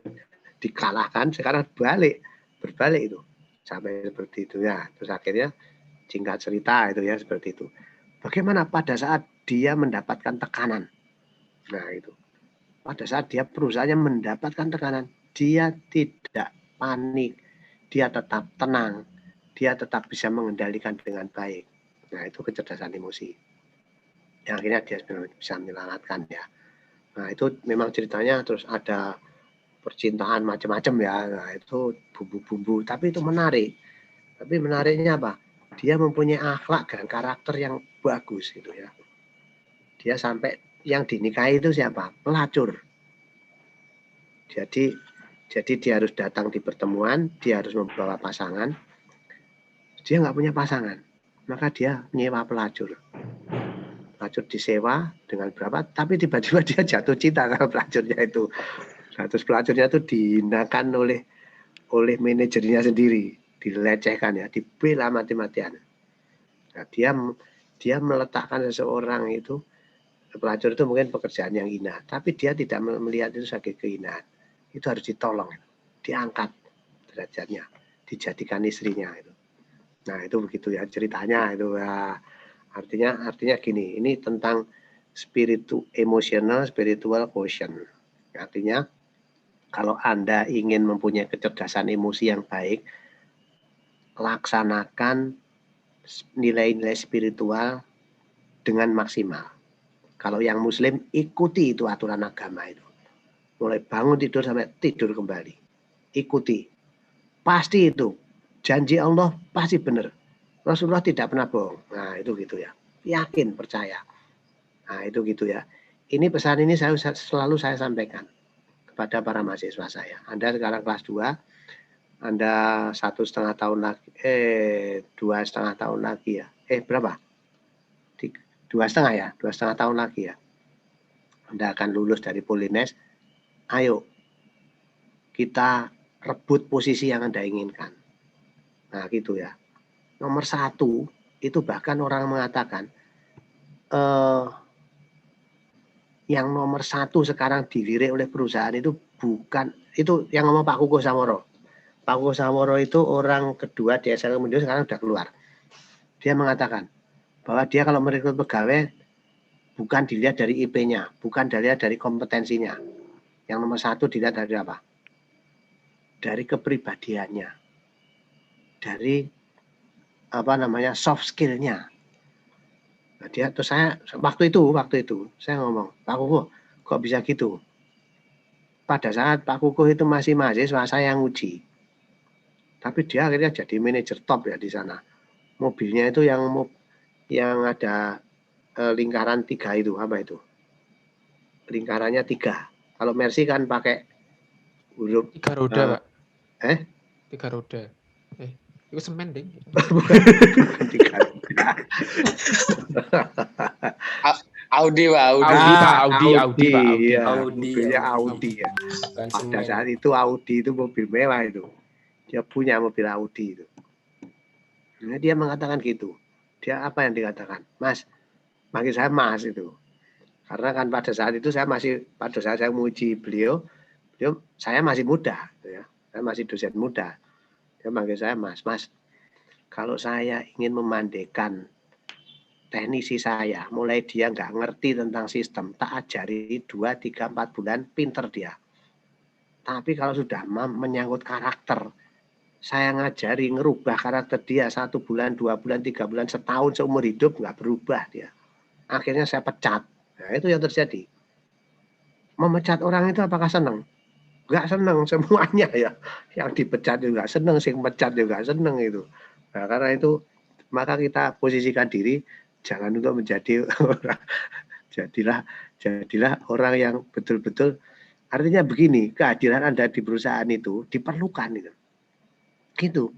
dikalahkan, sekarang berbalik itu sampai seperti itu ya. Terus akhirnya singkat cerita itu ya seperti itu. Bagaimana pada saat dia mendapatkan tekanan? Nah itu, pada saat dia perusahaannya mendapatkan tekanan, dia tidak panik, dia tetap tenang, dia tetap bisa mengendalikan dengan baik. Nah itu kecerdasan emosi. Yang akhirnya dia bisa menyelamatkan ya. Nah itu memang ceritanya terus ada percintaan macam-macam ya. Nah itu bumbu-bumbu, tapi itu menarik. Tapi menariknya apa? Dia mempunyai akhlak dan karakter yang bagus gitu ya. Dia sampai yang dinikahi itu siapa? Pelacur. Jadi dia harus datang di pertemuan, dia harus membawa pasangan. Dia nggak punya pasangan, maka dia nyewa pelacur. Pelacur disewa dengan berapa? Tapi tiba-tiba dia jatuh cinta sama pelacurnya itu. Terus pelacurnya itu dihinakan oleh manajernya sendiri, dilecehkan ya, dibela mati-matian. Nah, dia meletakkan seseorang itu, pelacur itu mungkin pekerjaan yang hina, tapi dia tidak melihat itu sebagai kehinaan. Itu harus ditolong, diangkat derajatnya, dijadikan istrinya itu. Nah itu begitu ya ceritanya itu ya. Artinya gini, ini tentang spiritual quotient. Artinya kalau Anda ingin mempunyai kecerdasan emosi yang baik, laksanakan nilai-nilai spiritual dengan maksimal. Kalau yang muslim, ikuti itu aturan agama itu. Mulai bangun tidur sampai tidur kembali. Ikuti. Pasti itu. Janji Allah pasti benar. Rasulullah tidak pernah bohong. Nah itu gitu ya. Yakin, percaya. Nah itu gitu ya. Ini pesan ini selalu saya sampaikan kepada para mahasiswa saya. Anda sekarang kelas 2, Anda 1,5 tahun lagi, 2,5 tahun lagi ya. Berapa? 2,5 ya, 2,5 tahun lagi ya. Anda akan lulus dari Polines. Ayo, kita rebut posisi yang Anda inginkan. Nah gitu ya. Nomor 1, itu bahkan orang mengatakan, yang nomor 1 sekarang dilirik oleh perusahaan itu bukan, itu yang ngomong Pak Kukuh Samoro. Pak Kukuh Samoro itu orang kedua di SL Kemendio, sekarang sudah keluar. Dia mengatakan bahwa dia kalau merekrut pegawai bukan dilihat dari IP-nya, bukan dilihat dari kompetensinya. Yang nomor 1 dilihat dari apa? Dari kepribadiannya, dari soft skill-nya. Nah, terus saya waktu itu saya ngomong, Pak Kukuh, kok bisa gitu? Pada saat Pak Kukuh itu masih mahasiswa, saya yang uji. Tapi dia akhirnya jadi manajer top ya di sana. Mobilnya itu yang ada lingkaran 3 itu, apa itu? Lingkarannya 3. Kalau Mercy kan pakai huruf 3 roda, Pak. 3 roda. Itu semen, Ding. bukan 3 roda. Audi, Pak. Audi. Ya, Audi. mobilnya Audi ya. Pada saat itu Audi itu mobil mewah itu. Dia punya mobil Audi itu. Nah, dia mengatakan gitu. Dia apa yang dikatakan? Mas, panggil saya Mas itu. Karena kan pada saat itu saya menguji beliau saya masih muda, ya. Saya masih dosen muda. Dia panggil saya Mas. Kalau saya ingin memandekan teknisi saya, mulai dia nggak ngerti tentang sistem, tak ajari 2, 3, 4 bulan, pinter dia. Tapi kalau sudah menyangkut karakter, saya ngajari ngerubah karakter dia 1 bulan, 2 bulan, 3 bulan, setahun, seumur hidup nggak berubah dia. Akhirnya saya pecat. Nah itu yang terjadi. Memecat orang itu apakah senang? Nggak senang semuanya ya. Yang dipecat juga senang, sing pecat juga senang itu. Nah, karena itu maka kita posisikan diri jangan untuk menjadi orang, Jadilah orang yang betul-betul, artinya begini, kehadiran Anda di perusahaan itu diperlukan gitu.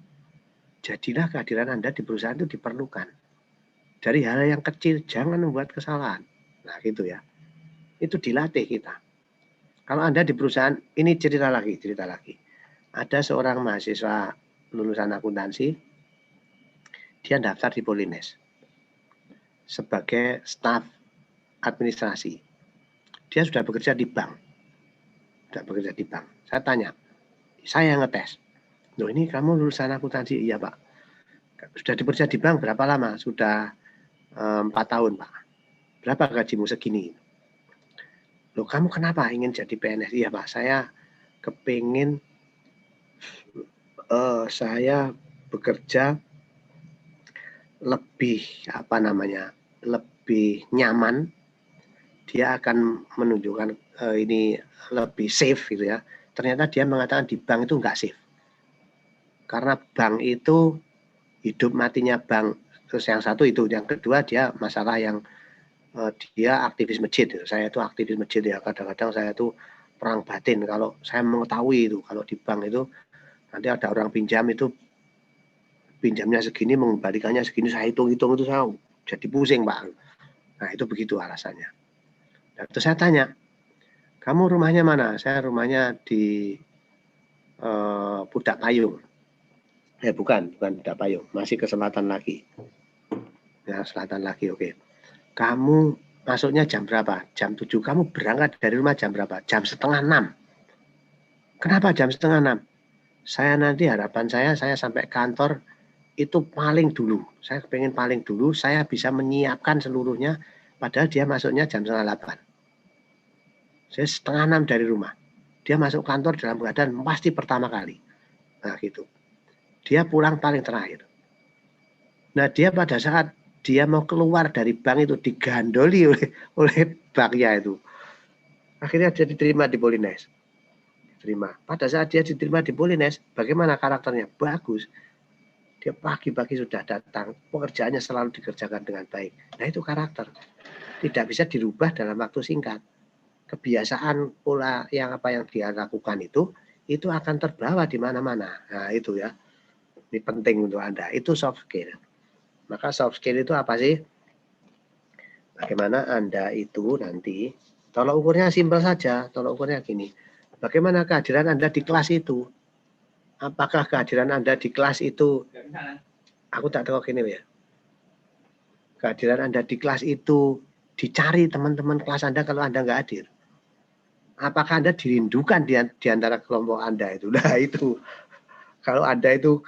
Jadilah kehadiran Anda di perusahaan itu diperlukan. Dari hal yang kecil, jangan membuat kesalahan. Nah gitu ya. Itu dilatih kita. Kalau Anda di perusahaan, ini cerita lagi. Ada seorang mahasiswa lulusan akuntansi, dia daftar di Polines sebagai staf administrasi. Dia sudah bekerja di bank. Saya tanya, saya ngetes. Loh ini kamu lulusan akuntansi? Iya Pak. Sudah bekerja di bank berapa lama? Sudah 4 tahun Pak. Berapa gajimu? Segini. Loh kamu kenapa ingin jadi PNS? Iya Pak, saya kepingin saya bekerja lebih lebih nyaman. Dia akan menunjukkan ini lebih safe gitu ya. Ternyata dia mengatakan di bank itu enggak safe. Karena bank itu hidup matinya bank. Terus yang satu itu, yang kedua dia masalah yang dia aktivis masjid. Saya itu aktivis masjid ya. Kadang-kadang saya itu perang batin. Kalau saya mengetahui itu, kalau di bank itu nanti ada orang pinjam itu pinjamnya segini, mengembalikannya segini, saya hitung-hitung itu saya jadi pusing Pak. Nah itu begitu alasannya. Nah, terus saya tanya, kamu rumahnya mana? Saya rumahnya di Pudak Payung. Bukan Pudak Payung, masih ke selatan lagi. Ya selatan lagi, oke. Kamu masuknya jam berapa? Jam 7. Kamu berangkat dari rumah jam berapa? Jam 5:30. Kenapa jam 5:30? Saya nanti harapan saya sampai kantor itu paling dulu. Saya pengen paling dulu, saya bisa menyiapkan seluruhnya, padahal dia masuknya jam 5:30. Saya 5:30 dari rumah. Dia masuk kantor dalam keadaan pasti pertama kali. Nah gitu. Dia pulang paling terakhir. Nah dia pada saat dia mau keluar dari bank itu digandoli oleh banknya itu. Akhirnya dia diterima di Polines. Pada saat dia diterima di Polines, bagaimana karakternya? Bagus. Dia pagi-pagi sudah datang, pekerjaannya selalu dikerjakan dengan baik. Nah itu karakter. Tidak bisa dirubah dalam waktu singkat. Kebiasaan pola yang dia lakukan itu akan terbawa di mana-mana. Nah itu ya. Ini penting untuk Anda. Itu soft skill. Maka soft skill itu apa sih? Bagaimana Anda itu nanti, tolak ukurnya simpel saja, tolak ukurnya gini. Bagaimana kehadiran Anda di kelas itu? Apakah kehadiran Anda di kelas itu, aku tak tahu gini ya. Kehadiran Anda di kelas itu dicari teman-teman kelas Anda kalau Anda nggak hadir. Apakah Anda dirindukan di antara kelompok Anda itu? Nah itu, kalau Anda itu,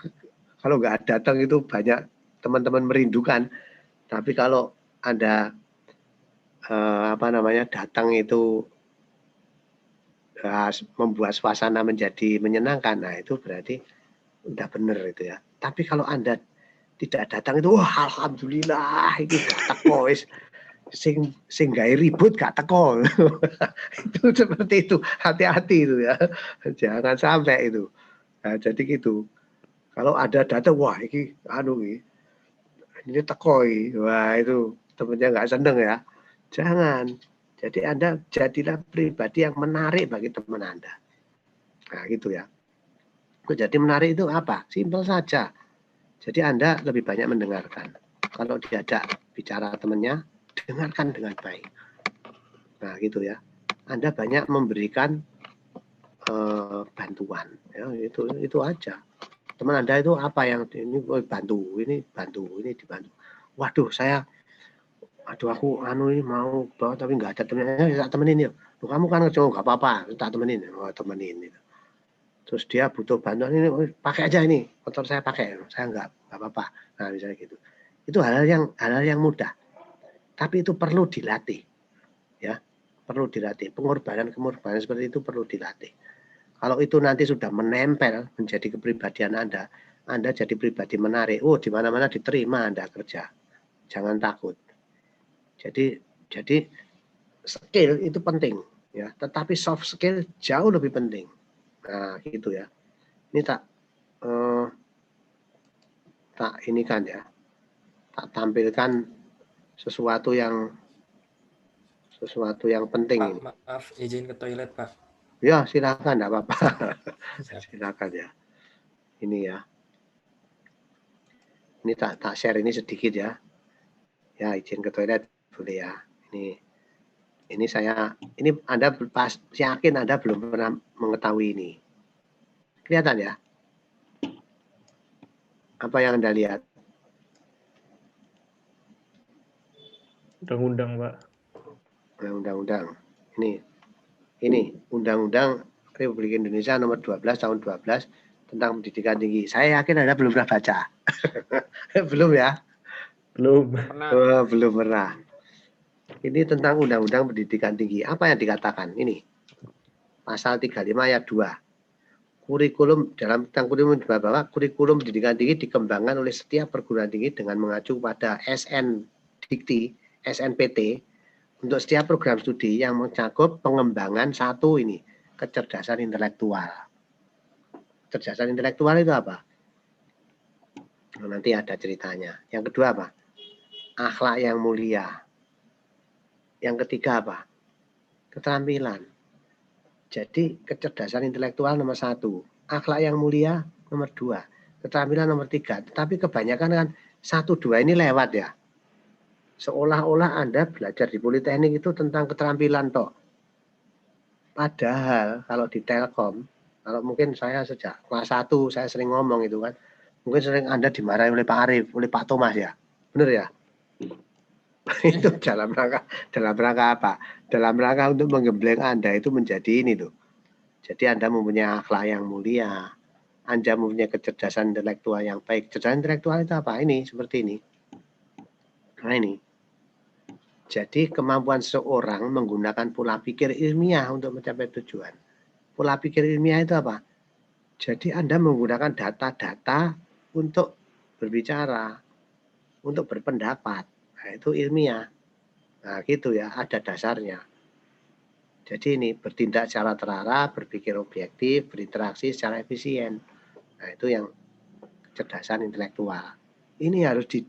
kalau nggak datang itu banyak teman-teman merindukan. Tapi kalau Anda datang itu membuat suasana menjadi menyenangkan, nah itu berarti udah bener itu ya. Tapi kalau Anda tidak datang itu, wah alhamdulillah itu gak teko wis sing gawe ribut gak teko. Itu seperti itu, hati-hati itu ya. Jangan sampai itu. Nah, jadi gitu. Kalau ada datang, wah ini teko ini. Wah itu temennya nggak seneng ya. Jangan. Jadi Anda jadilah pribadi yang menarik bagi teman Anda. Nah gitu ya. Jadi menarik itu apa? Simpel saja. Jadi Anda lebih banyak mendengarkan. Kalau diajak bicara temannya, dengarkan dengan baik. Nah gitu ya. Anda banyak memberikan bantuan. Ya, itu aja. Teman Anda itu apa yang ini bantu, ini dibantu. Waduh aku ini mau bawa tapi nggak ada temennya, tak temenin ya. Loh, kamu kan cowok nggak apa-apa, tak temenin. Oh, temenin itu. Terus dia butuh bantuan ini, pakai aja ini, motor saya pakai, saya nggak apa-apa. Nah misalnya gitu. Itu hal-hal yang mudah. Tapi itu perlu dilatih, ya, perlu dilatih. Pengorbanan seperti itu perlu dilatih. Kalau itu nanti sudah menempel menjadi kepribadian Anda jadi pribadi menarik. Oh, di mana-mana diterima Anda kerja. Jangan takut. Jadi skill itu penting ya, tetapi soft skill jauh lebih penting. Nah, gitu ya. Ini tak ini kan ya. Tak tampilkan sesuatu yang sesuatu yang penting Pak, ini. maaf, izin ke toilet, Pak. Ya, silakan, enggak apa-apa. Siap. Silakan ya. Ini ya. Ini tak share ini sedikit ya. Ya, izin ke toilet boleh ya. Ini Anda pas yakin Anda belum pernah mengetahui ini. Kelihatan ya? Apa yang Anda lihat? Undang-undang, Pak. Undang-undang. Ini Undang-Undang Republik Indonesia nomor 12 tahun 12 tentang pendidikan tinggi. Saya yakin Anda belum pernah baca. Belum ya? Belum. Pernah. Belum pernah. Ini tentang Undang-Undang Pendidikan Tinggi. Apa yang dikatakan? Ini. Pasal 35 ayat 2. Kurikulum dalam tentang kurikulum bahwa kurikulum pendidikan tinggi dikembangkan oleh setiap perguruan tinggi dengan mengacu pada SNPT untuk setiap program studi yang mencakup pengembangan satu ini, kecerdasan intelektual. Kecerdasan intelektual itu apa? Nanti ada ceritanya. Yang kedua apa? Akhlak yang mulia. Yang ketiga apa? Keterampilan. Jadi kecerdasan intelektual nomor 1, akhlak yang mulia nomor 2, keterampilan nomor 3. Tetapi kebanyakan kan 1, 2 ini lewat ya. Seolah-olah Anda belajar di Politeknik itu tentang keterampilan toh. Padahal kalau di Telkom, kalau mungkin saya sejak kelas 1 saya sering ngomong itu kan, mungkin sering Anda dimarahi oleh Pak Arif, oleh Pak Thomas ya. Benar ya? Itu dalam rangka apa? Dalam rangka untuk menggembleng Anda itu menjadi ini tuh. Jadi Anda mempunyai akhlak yang mulia, Anda mempunyai kecerdasan intelektual yang baik. Kecerdasan intelektual itu apa? Ini seperti ini. Nah ini. Jadi kemampuan seorang menggunakan pola pikir ilmiah untuk mencapai tujuan. Pola pikir ilmiah itu apa? Jadi Anda menggunakan data-data untuk berbicara, untuk berpendapat. Nah, itu ilmiah. Nah, gitu ya, ada dasarnya. Jadi ini bertindak secara terarah, berpikir objektif, berinteraksi secara efisien. Nah, itu yang kecerdasan intelektual. Ini harus di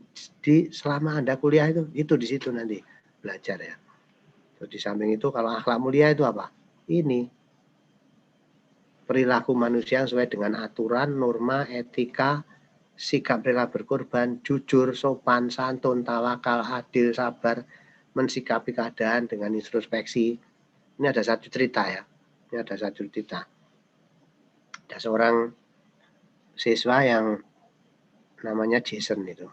selama Anda kuliah itu di situ nanti belajar ya. Terus di samping itu kalau akhlak mulia itu apa? Ini perilaku manusia sesuai dengan aturan, norma, etika, sikap rela berkorban, jujur, sopan, santun, tawakal, adil, sabar, mensikapi keadaan dengan introspeksi. Ini ada satu cerita ya. Ini ada satu cerita. Ada seorang siswa yang namanya Jason itu.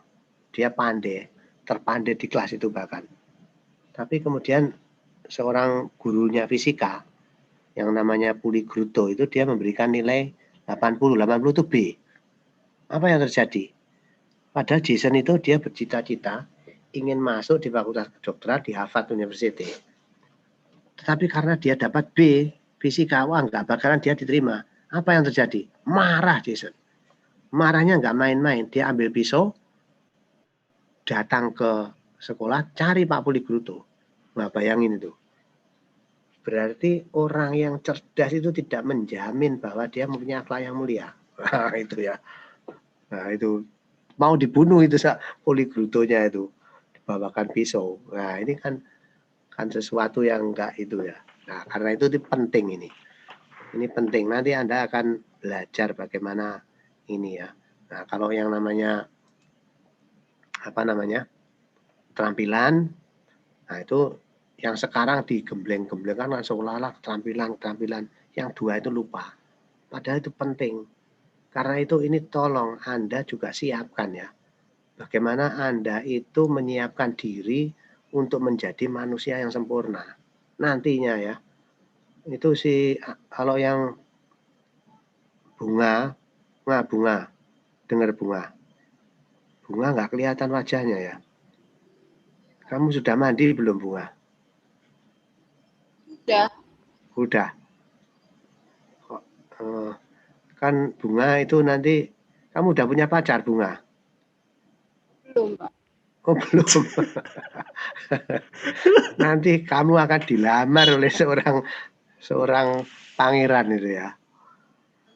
Dia pandai, terpandai di kelas itu bahkan. Tapi kemudian seorang gurunya fisika yang namanya Puligruto itu dia memberikan nilai 80 itu B. Apa yang terjadi? Padahal Jason itu dia bercita-cita ingin masuk di Fakultas Kedokteran di Harvard University. Tetapi karena dia dapat B, fisika, wah nggak bakalan dia diterima. Apa yang terjadi? Marah Jason. Marahnya nggak main-main. Dia ambil pisau, datang ke sekolah, cari Pak Puligruto. Nah, bayangin itu. Berarti orang yang cerdas itu tidak menjamin bahwa dia mempunyai akhlak yang mulia. Nah, itu ya. Nah, itu mau dibunuh itu Puligrutonya itu. Dibawakan pisau. Nah, ini kan sesuatu yang enggak itu ya. Nah, karena itu penting ini. Ini penting. Nanti Anda akan belajar bagaimana ini ya. Nah, kalau yang namanya keterampilan, nah itu yang sekarang digembleng-gemblengkan seolah-olah keterampilan. Yang 2 itu lupa. Padahal itu penting. Karena itu ini tolong Anda juga siapkan ya. Bagaimana Anda itu menyiapkan diri untuk menjadi manusia yang sempurna. Nantinya ya. Itu sih kalau yang bunga. Dengar bunga. Bunga nggak kelihatan wajahnya ya. Kamu sudah mandi belum bunga? Udah. Kan bunga itu nanti kamu udah punya pacar bunga? Belum, Pak. Oh belum. Nanti kamu akan dilamar oleh seorang pangeran itu ya.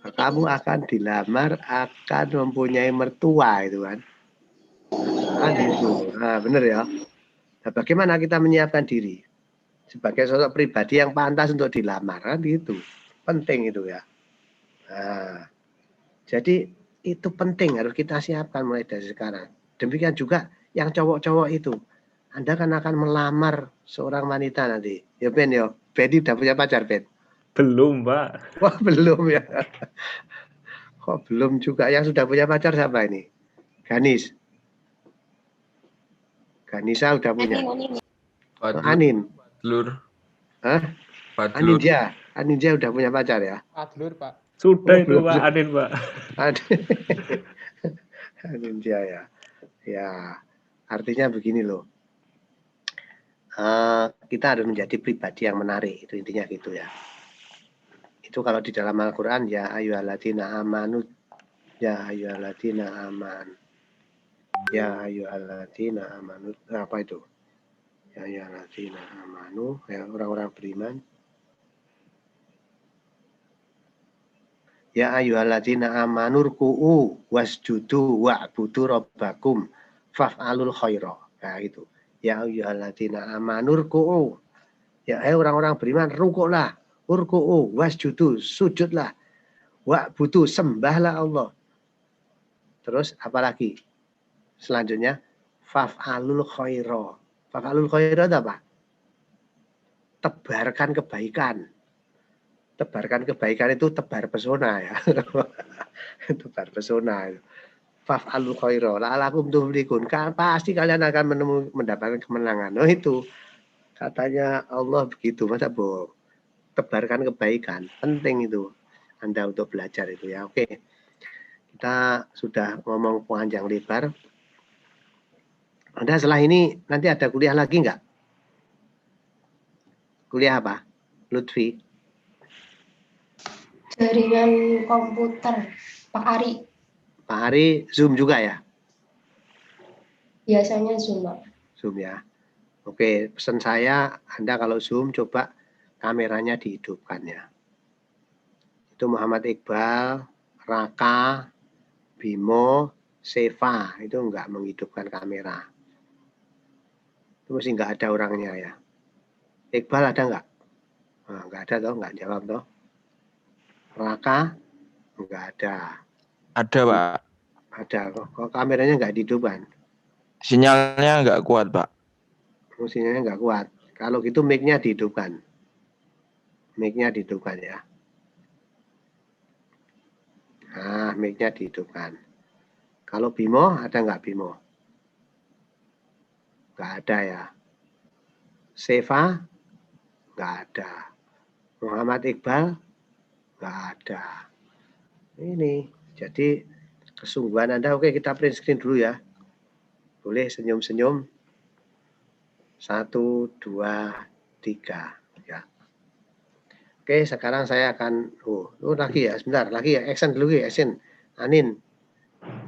Kamu akan dilamar, akan mempunyai mertua itu kan. Kan itu. Nah, benar ya. Nah, bagaimana kita menyiapkan diri? sebagai sosok pribadi yang pantas untuk dilamar, kan gitu. Penting itu ya. Nah, jadi itu penting, harus kita siapkan mulai dari sekarang. Demikian juga yang cowok-cowok itu. Anda kan akan melamar seorang wanita nanti. Ya Ben, ya. Ben udah punya pacar, Ben? Belum, Pak. Wah, belum ya. Kok belum juga? Yang sudah punya pacar siapa ini? Ganis. Ganisa udah punya. Anin. Lur. Hah? Padlur. Aninja udah punya pacar ya? Adlur, Pak. Sudah Oh, itu, belum. Pak. Adin, Pak. Aninja ya. Ya, artinya begini loh. Kita harus menjadi pribadi yang menarik. Itu intinya gitu ya. Itu kalau di dalam Al-Quran, ya ayyuhalladzina amanu. Ya ayyuhalladzina aman. Ya ayyuhalladzina amanu. Apa itu? Ya ayyuhalladzina amanu. Ya orang-orang beriman. Ya ayyuhalladzina amanur ku'u wasjudu wa'budu rabbakum faf'alul khaira. Nah itu. Ya ayyuhalladzina amanur ku'u. Ya orang-orang beriman rukuklah, urku'u wasjudu, sujudlah. Wa'budu, sembahlah Allah. Terus apalagi? Selanjutnya faf'alul khaira. Faf'alul khaira itu apa? Tebarkan kebaikan. Tebarkan kebaikan itu tebar pesona ya. Tebar pesona. Faf'alul khaira la'alakum tuflihun. Pasti kalian akan mendapatkan kemenangan. Oh itu katanya Allah begitu. Masa bohong? Tebarkan kebaikan. Penting itu Anda untuk belajar itu ya. Oke. Kita sudah ngomong panjang lebar. Anda setelah ini nanti ada kuliah lagi enggak? Kuliah apa? Lutfi? Jaringan komputer, Pak Ari. Pak Ari Zoom juga ya? Biasanya Zoom, Pak. Zoom ya. Oke, pesan saya Anda kalau Zoom coba kameranya dihidupkan ya. Itu Muhammad Iqbal, Raka, Bimo, Seva itu enggak menghidupkan kamera. Itu mesti enggak ada orangnya ya. Iqbal ada enggak? Nah, enggak ada toh, enggak jawab toh. Raka enggak ada. Ada, Pak. Ada kok kameranya enggak dihidupkan. Sinyalnya enggak kuat, Pak. Sinyalnya enggak kuat. Kalau gitu mic-nya dihidupkan. Mic-nya dihidupkan ya. Nah, mic-nya dihidupkan. Kalau Bimo ada enggak Bimo? Enggak ada ya. Seva enggak ada. Muhammad Iqbal enggak ada. Ini jadi kesungguhan Anda. Oke, kita print screen dulu ya. Boleh senyum-senyum. 1, 2, 3 ya. Oke, sekarang saya akan lagi ya, sebentar lagi ya, action dulu ya, action. Anin.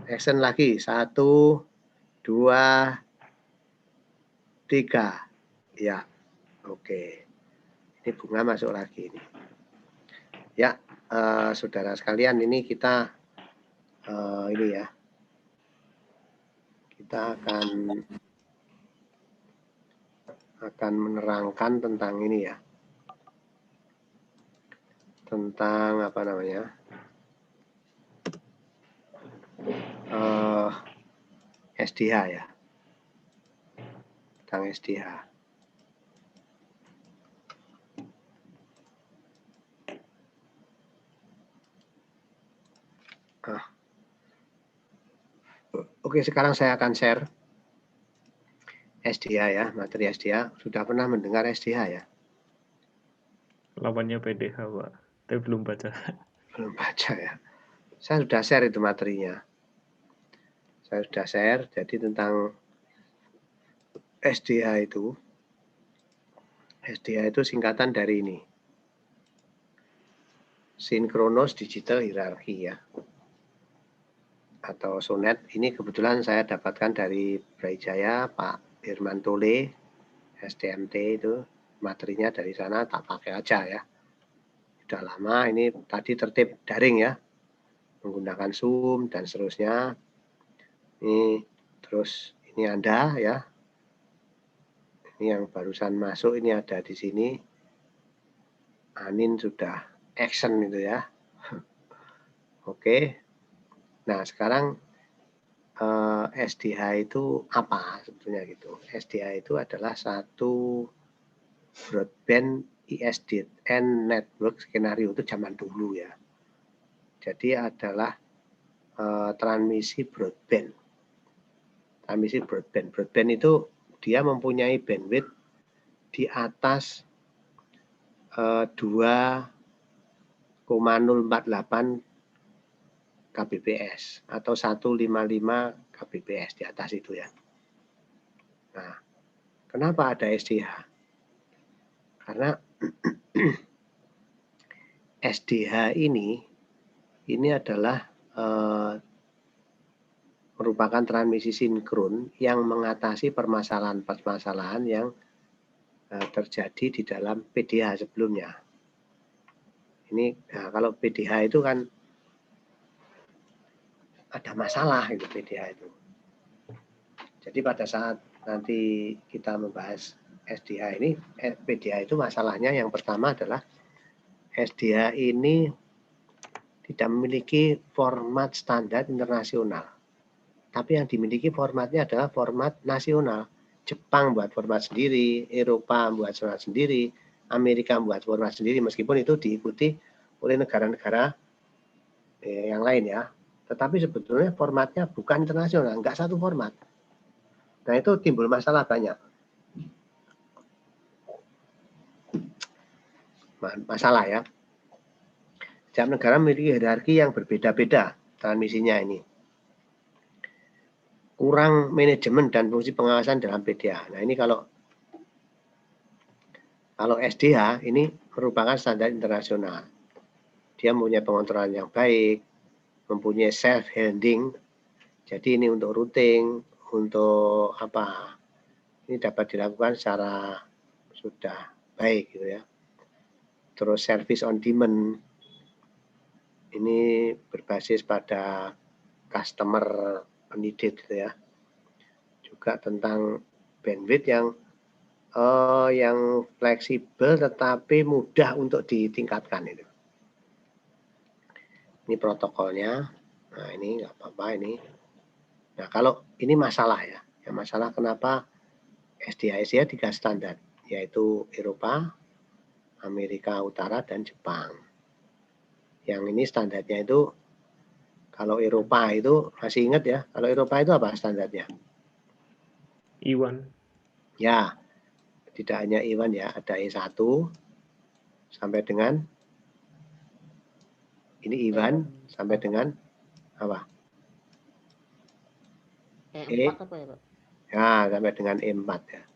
Action lagi. 1, 2, 3. Ya. Oke. Ini bunga masuk lagi ini. Ya, saudara sekalian, ini kita ini ya. Kita akan menerangkan tentang ini ya. Tentang apa namanya? SDH ya. Tentang SDH. Oke, sekarang saya akan share SDH ya, materi SDH. Sudah pernah mendengar SDH ya? Lawannya PDH, Pak. Tapi belum baca. Belum baca ya. Saya sudah share itu materinya. Saya sudah share, jadi tentang SDH itu. SDH itu singkatan dari ini. Sinkronos Digital Hierarchy ya. Atau SONET. Ini kebetulan saya dapatkan dari Brawijaya, Pak Firman Tole, STMT itu. Materinya dari sana tak pakai aja ya. Sudah lama, ini tadi tertib daring ya. Menggunakan Zoom dan seterusnya. Ini terus ini Anda ya. Ini yang barusan masuk ini ada di sini. Anin sudah action itu ya. Oke. Nah, sekarang SDH itu apa sebetulnya gitu? SDH itu adalah satu broadband ISDN network skenario itu zaman dulu ya. Jadi adalah transmisi broadband. Transmisi broadband. Broadband itu dia mempunyai bandwidth di atas 2,048 kbps atau 155 kbps di atas itu ya. Nah, kenapa ada SDH? Karena SDH ini adalah merupakan transmisi sinkron yang mengatasi permasalahan-permasalahan yang terjadi di dalam PDH sebelumnya. Ini nah, kalau PDH itu kan ada masalah itu PDH itu. Jadi pada saat nanti kita membahas SDH ini, PDH itu masalahnya yang pertama adalah SDH ini tidak memiliki format standar internasional. Tapi yang dimiliki formatnya adalah format nasional. Jepang buat format sendiri, Eropa buat format sendiri, Amerika buat format sendiri, meskipun itu diikuti oleh negara-negara yang lain ya. Tetapi sebetulnya formatnya bukan internasional, enggak satu format. Nah itu timbul masalah banyak. Masalah ya. Setiap negara memiliki hierarki yang berbeda-beda transmisinya ini. Kurang manajemen dan fungsi pengawasan dalam PDH. Nah ini kalau SDH ini merupakan standar internasional. Dia mempunyai pengontrolan yang baik, mempunyai self handling. Jadi ini untuk routing, untuk apa? Ini dapat dilakukan secara sudah baik gitu ya. Terus service on demand ini berbasis pada customer needed gitu ya. Juga tentang bandwidth yang fleksibel tetapi mudah untuk ditingkatkan itu. Ini protokolnya. Nah, ini nggak apa-apa ini. Nah, kalau ini masalah ya. Yang masalah kenapa SDH 3 standar, yaitu Eropa, Amerika Utara dan Jepang. Yang ini standarnya itu kalau Eropa itu masih ingat ya, kalau Eropa itu apa standarnya? I1. Ya, tidak hanya I1 ya, ada E1 sampai dengan ini I1 sampai dengan apa? E4 apa ya, Pak? Ya, sampai dengan E4 ya.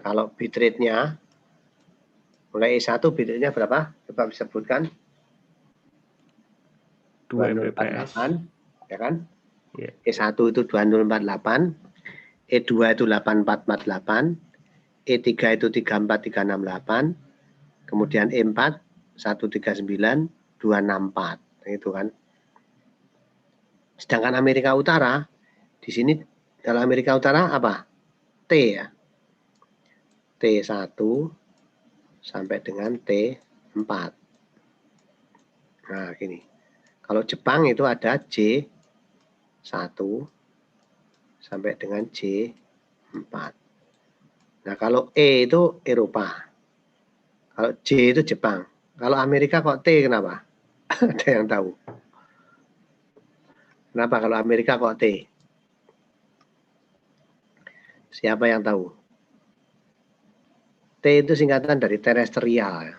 Kalau bitrate-nya mulai E1 bitrate-nya berapa? Coba disebutkan. 2 Mbps. Ya kan? Yeah. E1 itu 2048, E2 itu 8448, E3 itu 34368, kemudian E4 139 264, itu kan. Sedangkan Amerika Utara di sini dalam Amerika Utara apa? T ya. T1 sampai dengan T4. Nah, gini. Kalau Jepang itu ada J1 sampai dengan J4. Nah, kalau E itu Eropa. Kalau J itu Jepang. Kalau Amerika kok T kenapa? Ada yang tahu? Kenapa kalau Amerika kok T? Siapa yang tahu? T itu singkatan dari terestrial.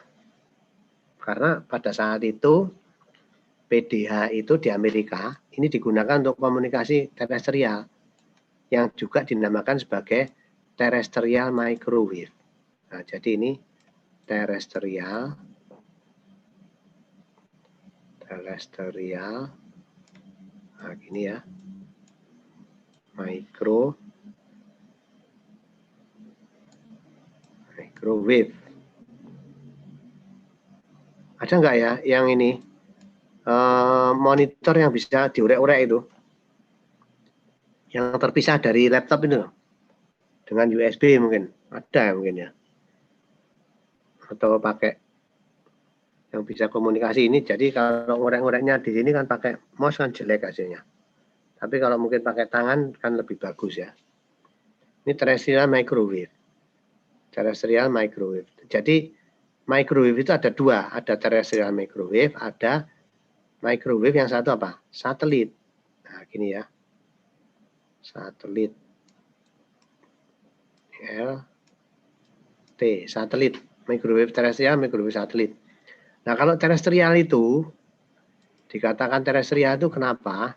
Karena pada saat itu PDH itu di Amerika ini digunakan untuk komunikasi terestrial yang juga dinamakan sebagai terrestrial microwave. Nah, jadi ini terrestrial nah gini ya, microwave. Ada nggak ya yang ini monitor yang bisa diurek-urek itu, yang terpisah dari laptop itu, dengan USB mungkin ada mungkin ya, atau pakai yang bisa komunikasi ini. Jadi kalau ngorek-ngoreknya di sini kan pakai mouse kan jelek hasilnya, tapi kalau mungkin pakai tangan kan lebih bagus ya. Ini terrestrial microwave. Terrestrial microwave. Jadi microwave itu ada dua, ada terrestrial microwave, ada microwave yang satu apa? Satelit. Nah, gini ya. Satelit. LT, satelit. Microwave terrestrial, microwave satelit. Nah, kalau terrestrial itu dikatakan terrestrial itu kenapa?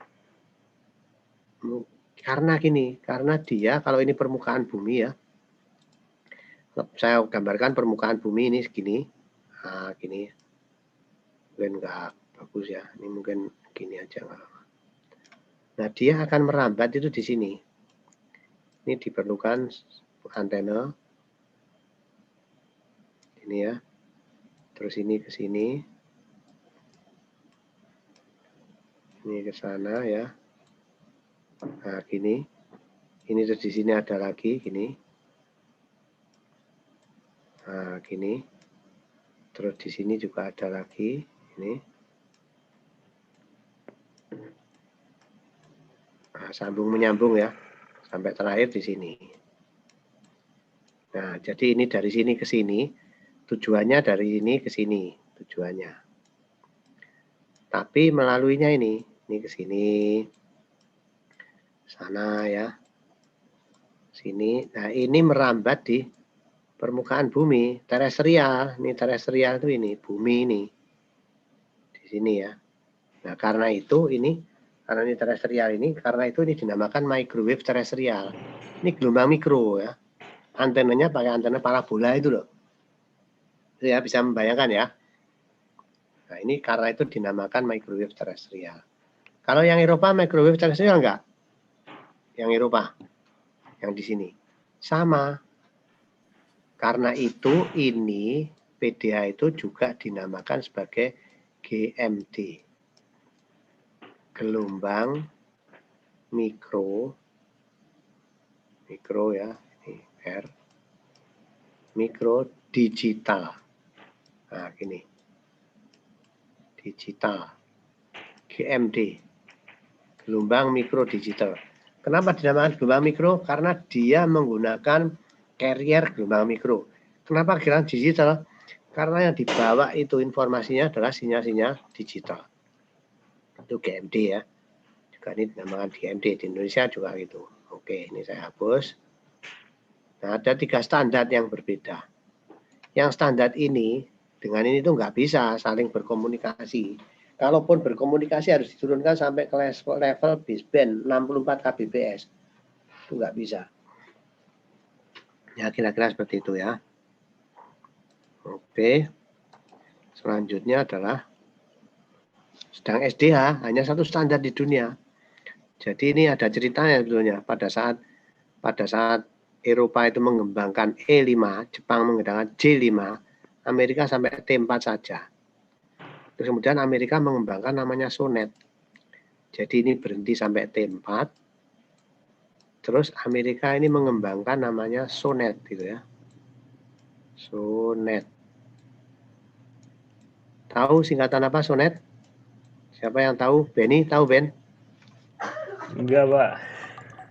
Karena gini, karena dia kalau ini permukaan bumi ya. Saya gambarkan permukaan bumi ini segini. Nah, gini. Mungkin enggak bagus ya. Ini mungkin gini aja enggak. Nah, dia akan merambat itu di sini. Ini diperlukan antena. Ini ya. Terus ini ke sini. Ini ke sana ya. Nah, gini. Ini terus di sini ada lagi gini. Nah, gini. Terus di sini juga ada lagi ini. Nah, sambung menyambung ya. Sampai terakhir di sini. Nah, jadi ini dari sini ke sini. Tujuannya dari sini ke sini. Tujuannya. Tapi melaluinya ini ke sini. Sana ya. Sini. Nah, ini merambat di permukaan bumi, terrestrial. Ini terrestrial itu ini, bumi ini. Di sini ya. Nah, karena itu ini, karena ini terrestrial ini, karena itu ini dinamakan microwave terrestrial. Ini gelombang mikro ya. Antenanya pakai antena parabola itu loh. Itu ya, bisa membayangkan ya. Nah, ini karena itu dinamakan microwave terrestrial. Kalau yang Eropa microwave terrestrial enggak? Yang Eropa. Yang di sini. Sama. Karena itu ini PDA itu juga dinamakan sebagai GMD. Gelombang mikro ya, ini R. Mikro digital. Nah, gini. Digital. GMD. Gelombang mikro digital. Kenapa dinamakan gelombang mikro? Karena dia menggunakan carrier gelombang mikro. Kenapa gelombang digital? Karena yang dibawa itu informasinya adalah sinyal-sinyal digital. Itu GMD ya. Juga ini dinamakan GMD. Di Indonesia juga gitu. Oke, ini saya hapus. Nah, ada 3 standar yang berbeda. Yang standar ini dengan ini tuh nggak bisa saling berkomunikasi. Kalaupun berkomunikasi harus diturunkan sampai ke level baseband 64 kbps. Itu nggak bisa. Ya, kira-kira seperti itu ya. Oke. Selanjutnya adalah sedang SDH, hanya satu standar di dunia. Jadi ini ada ceritanya sebetulnya. Pada saat Eropa itu mengembangkan E5, Jepang mengembangkan J5, Amerika sampai T4 saja. Terus kemudian Amerika mengembangkan namanya SONET. Jadi ini berhenti sampai T4. Terus Amerika ini mengembangkan namanya SONET gitu ya. SONET. Tahu singkatan apa SONET? Siapa yang tahu? Benny, tahu Ben? Enggak, Pak.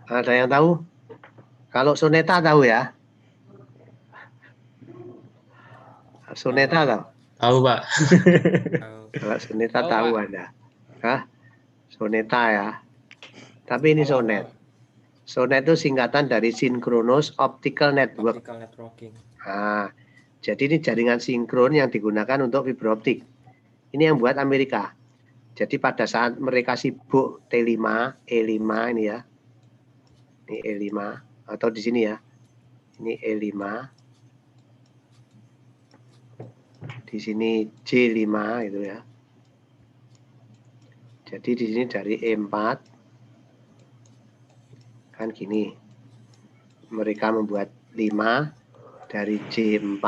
Ada yang tahu? Kalau Soneta tahu ya? Soneta tahu? Tahu, Pak. Kalau Soneta Tahu, tahu Pak. Anda. Hah? Soneta ya. Tapi ini SONET. SONET itu singkatan dari Synchronous Optical Network. Optical networking. Nah, jadi ini jaringan sinkron yang digunakan untuk fiberoptik. Ini yang buat Amerika. Jadi pada saat mereka sibuk T5, E5 ini ya. Ini E5 atau di sini ya. Ini E5. Di sini J5 itu ya. Jadi di sini dari E4 kan gini. Mereka membuat 5 dari J4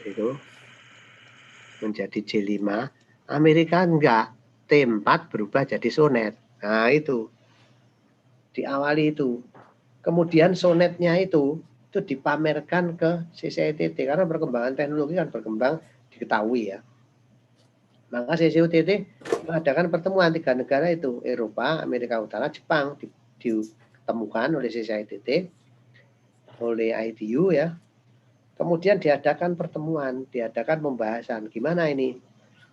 itu menjadi J5. Amerika enggak. T4 berubah jadi SONET. Nah, itu. Diawali itu. Kemudian SONET-nya itu itu dipamerkan ke CCITT karena perkembangan teknologi kan berkembang diketahui ya. Maka CCITT mengadakan pertemuan 3 negara itu, Eropa, Amerika Utara, Jepang, ditemukan oleh CCITT, oleh ITU ya. Kemudian diadakan pertemuan, diadakan pembahasan. Gimana ini?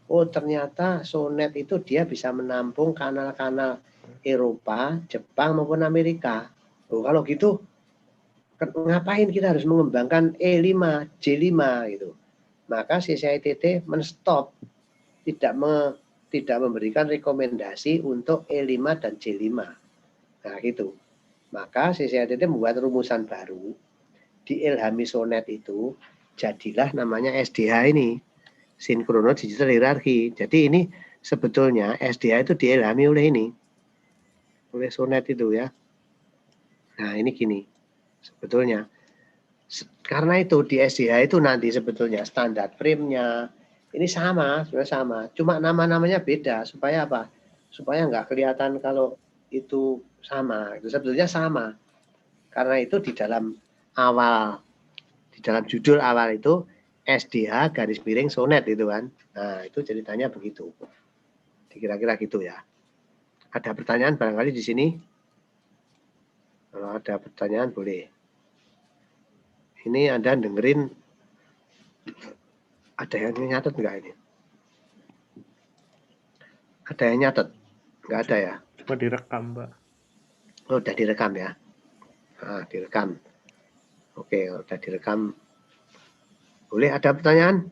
Oh ternyata SONET itu dia bisa menampung kanal-kanal Eropa, Jepang maupun Amerika. Oh, kalau gitu ngapain kita harus mengembangkan E5, J5 gitu. Maka CCITT menstop, tidak memberikan rekomendasi untuk E5 dan J5. Nah gitu. Maka CCITT membuat rumusan baru, diilhami SONET itu, jadilah namanya SDH ini, Sinkrono Digital Hierarchy. Jadi ini sebetulnya SDH itu diilhami oleh ini, oleh SONET itu ya. Nah ini gini, sebetulnya karena itu di SDH itu nanti sebetulnya standar frame-nya ini sama, sebenarnya sama, cuma nama-namanya beda supaya apa? Supaya nggak kelihatan kalau itu sama, itu sebetulnya sama. Karena itu di dalam awal, di dalam judul awal itu SDH garis miring SONET itu kan. Nah itu ceritanya begitu. Kira-kira gitu ya. Ada pertanyaan barangkali di sini? Kalau ada pertanyaan boleh. Ini Anda dengerin, ada yang nyatet enggak ini? Ada yang nyatet? Enggak ada ya? Cuma direkam, Pak. Oh, udah direkam ya? Nah, direkam. Oke, udah direkam. Boleh ada pertanyaan?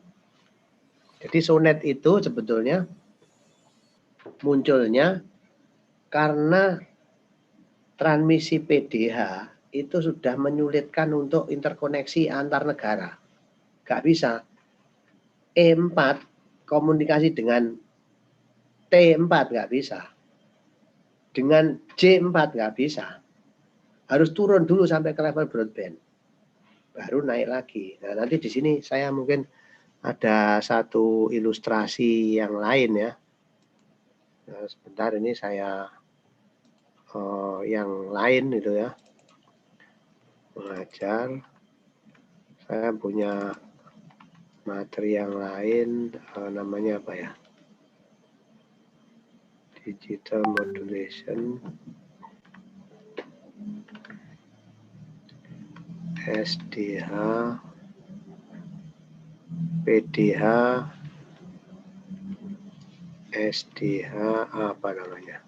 Jadi SONET itu sebetulnya munculnya karena transmisi PDH itu sudah menyulitkan untuk interkoneksi antar negara. Nggak bisa. E4 komunikasi dengan T4 nggak bisa. Dengan J4 nggak bisa. Harus turun dulu sampai ke level broadband. Baru naik lagi. Nah, nanti di sini saya mungkin ada satu ilustrasi yang lain ya. Nah, sebentar ini saya yang lain itu ya. Mengajar. Saya punya materi yang lain, namanya apa ya? Digital modulation, SDH, PDH, SDH apa namanya?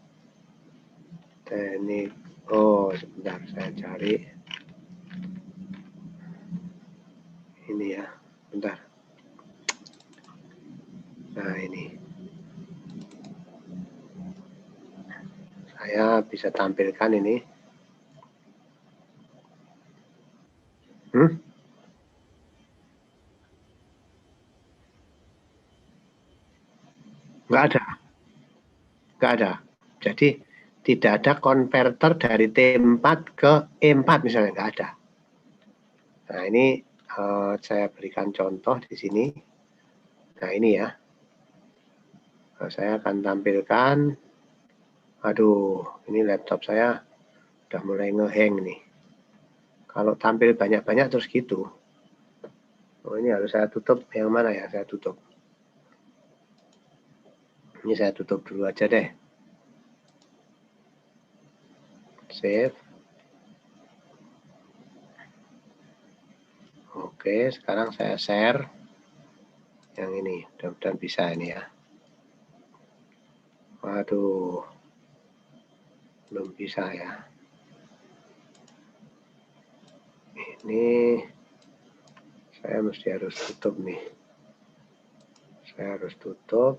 Teknik. Oh, sebentar saya cari. Ini ya, bentar. Nah, ini. Saya bisa tampilkan ini. Nggak ada. Nggak ada. Jadi tidak ada konverter dari T4 ke E4 misalnya, nggak ada. Nah ini saya berikan contoh di sini. Nah ini ya. Nah, saya akan tampilkan. Aduh, ini laptop saya udah mulai ngehang nih. Kalau tampil banyak-banyak terus gitu. Oh ini harus saya tutup. Yang mana ya saya tutup? Ini saya tutup dulu aja deh. Save. Oke, sekarang saya share. Yang ini, mudah-mudahan bisa ini ya. Waduh. Belum bisa ya. Ini saya mesti harus tutup nih. Saya harus tutup.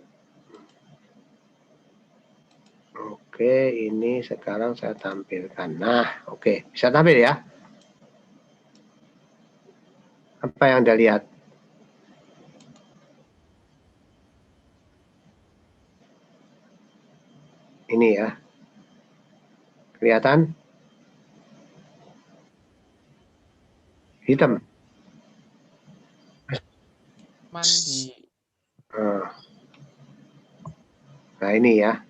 Oke, ini sekarang saya tampilkan. Nah, oke, bisa tampil ya. Apa yang Anda lihat? Ini ya. Kelihatan? Hitam. Mandi. Nah ini ya.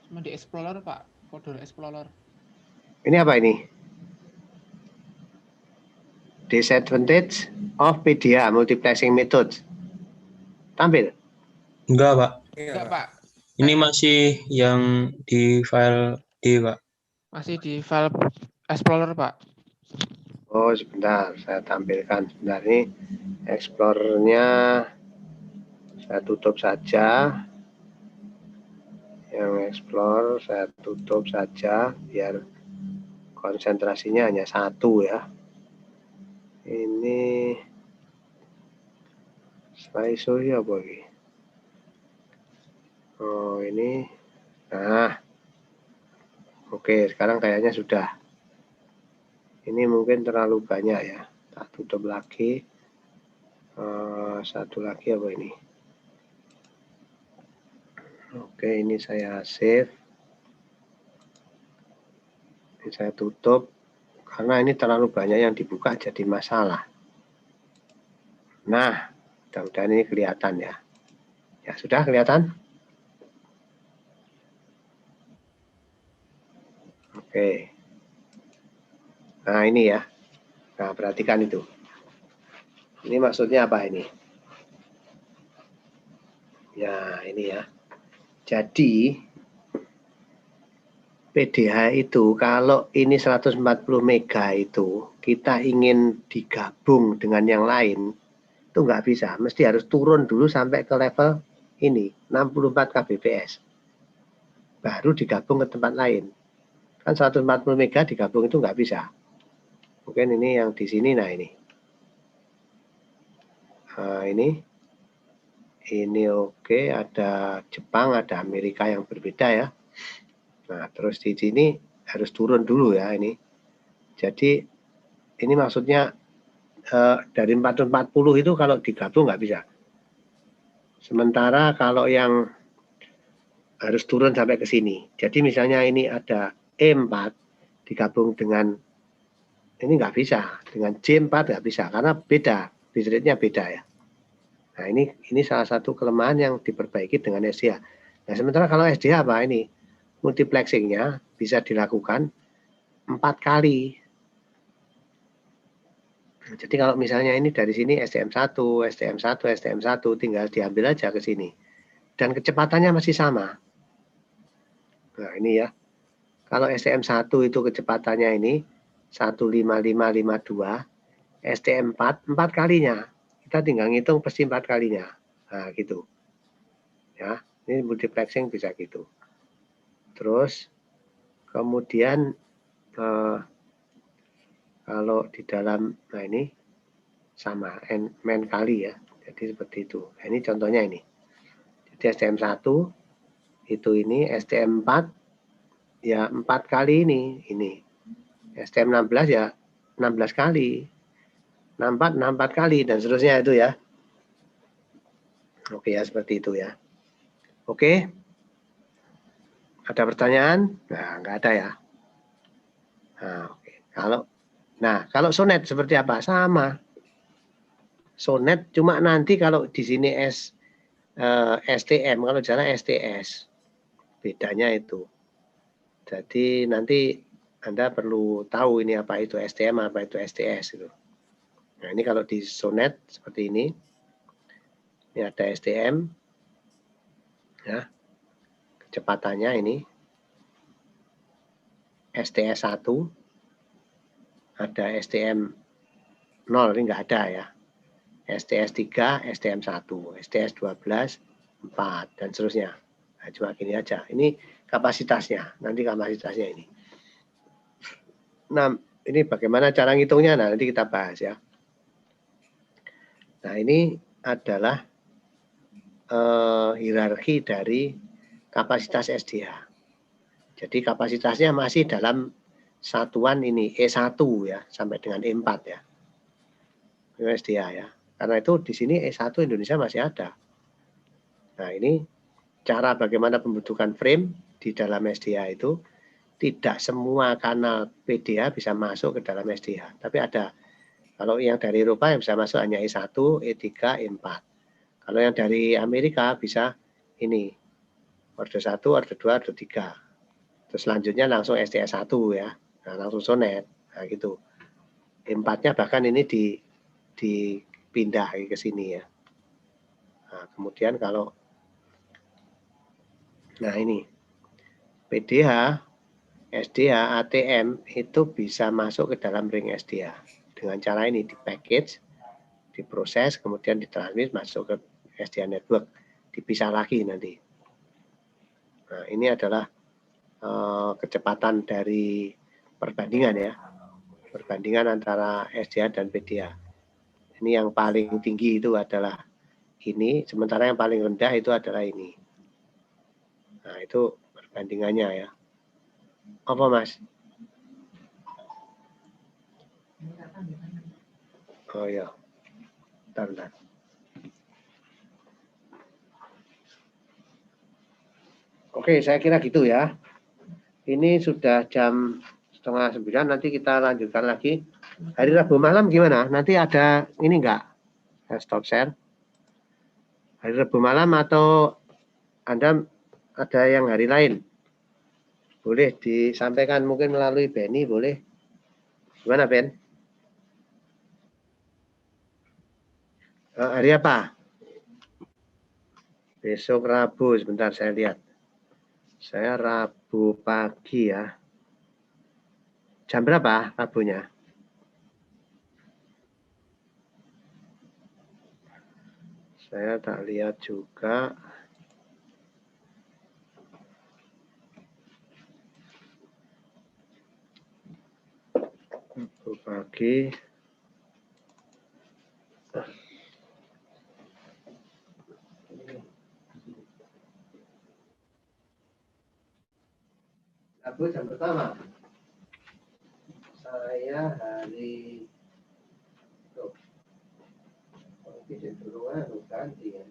Cuma di Explorer, Pak. Folder Explorer. Ini apa ini? Disadvantage of PDA multiplexing method. Tampil? Enggak, Pak. Enggak, Pak. Ini masih yang di file D, Pak. Masih di file Explorer, Pak. Oh, sebentar. Saya tampilkan. Sebentar ini. Explorernya saya tutup saja. Yang Explorer saya tutup saja. Biar konsentrasinya hanya satu ya. Ini slideshow ya apa ini? Oh ini, nah, oke sekarang kayaknya sudah. Ini mungkin terlalu banyak ya. Tak tutup lagi. Satu lagi apa ini? Oke ini saya save. Ini saya tutup karena ini terlalu banyak yang dibuka jadi masalah. Nah, mudah-mudahan ini kelihatan ya. Ya sudah kelihatan? Oke. Nah ini ya. Nah perhatikan itu. Ini maksudnya apa ini? Ya ini ya. Jadi PDH itu kalau ini 140 mega itu kita ingin digabung dengan yang lain itu nggak bisa. Mesti harus turun dulu sampai ke level ini 64 kbps. Baru digabung ke tempat lain. Kan 140 mega digabung itu nggak bisa. Mungkin ini yang di sini, nah ini. Nah, ini oke, ada Jepang, ada Amerika yang berbeda ya. Nah, terus di sini harus turun dulu ya ini. Jadi ini maksudnya dari 440 itu kalau digabung nggak bisa. Sementara kalau yang harus turun sampai ke sini. Jadi misalnya ini ada E4 digabung dengan ini nggak bisa, dengan J4 nggak bisa karena beda, bit rate-nya beda ya. Nah ini salah satu kelemahan yang diperbaiki dengan SDH. Nah sementara kalau SDH apa ini multiplexingnya bisa dilakukan 4 kali. Nah, jadi kalau misalnya ini dari sini STM1, STM1, STM1 tinggal diambil aja ke sini dan kecepatannya masih sama. Nah ini ya, kalau STM1 itu kecepatannya ini 15552, STM4 4 kalinya. Kita tinggal ngitung pasti 4 kalinya. Nah, gitu. Ya, ini multiplexing bisa gitu. Terus kemudian kalau di dalam nah ini sama n kali ya. Jadi seperti itu. Nah, ini contohnya ini. Jadi STM1 itu ini, STM4 ya 4 kali ini. STM16 ya 16 kali. 64 kali dan seterusnya itu ya. Oke ya seperti itu ya. Oke. Ada pertanyaan? Nah, nggak ada ya. Nah, oke. Kalau sonet seperti apa? Sama. Sonet cuma nanti kalau di sini STM, kalau di sana STS. Bedanya itu. Jadi nanti Anda perlu tahu ini apa itu STM, apa itu STS itu. Nah, ini kalau di sonet seperti ini. Ini ada STM. Ya. Kecepatannya ini STS1. Ada STM 0, ini enggak ada ya. STS3, STM1, STS12, 4 dan seterusnya. Nah, cuma gini aja. Ini kapasitasnya. Nanti kapasitasnya ini. Nah, ini bagaimana cara ngitungnya? Nah, nanti kita bahas ya. Nah, ini adalah hierarki dari kapasitas SDH. Jadi kapasitasnya masih dalam satuan ini E1 ya, sampai dengan E4 ya. Ini SDH ya. Karena itu di sini E1 Indonesia masih ada. Nah, ini cara bagaimana pembentukan frame di dalam SDH itu tidak semua kanal PDA bisa masuk ke dalam SDH. Tapi ada, kalau yang dari Eropa yang bisa masuk hanya E1, E3, E4. Kalau yang dari Amerika bisa ini, order 1, order 2, order 3. Terus selanjutnya langsung STS1 ya, nah, langsung sonet, nah gitu. E4-nya bahkan ini dipindah ke sini ya. Nah, kemudian kalau ini PDH, SDH, ATM itu bisa masuk ke dalam ring SDH dengan cara ini, di package, diproses, kemudian ditransmit masuk ke SDH network, dipisah lagi nanti. Nah, ini adalah kecepatan dari perbandingan ya, perbandingan antara SDH dan PDH. Ini yang paling tinggi itu adalah ini, sementara yang paling rendah itu adalah ini. Nah, itu perbandingannya ya. Apa Mas? Oh ya, bentar. Oke, saya kira gitu ya. Ini sudah jam 8:30, nanti kita lanjutkan lagi. Hari Rabu malam gimana? Nanti ada ini enggak? Saya stop share. Hari Rabu malam atau Anda ada yang hari lain? Boleh disampaikan mungkin melalui Benny, boleh. Gimana Ben? Hari apa? Besok Rabu, sebentar saya lihat. Saya Rabu pagi ya. Jam berapa Rabunya? Saya tak lihat juga. Rabu pagi. Rabu jam pertama. Saya hari ganti ya.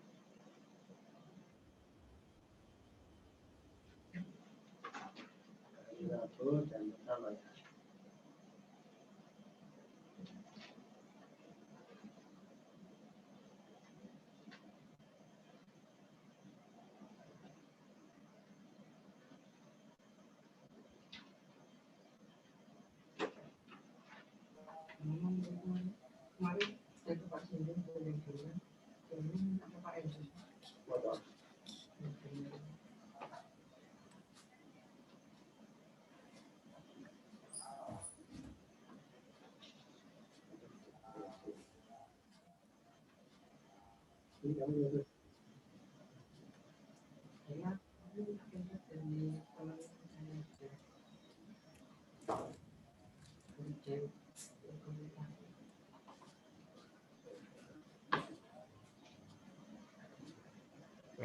Hari Rabu jam pertama ya.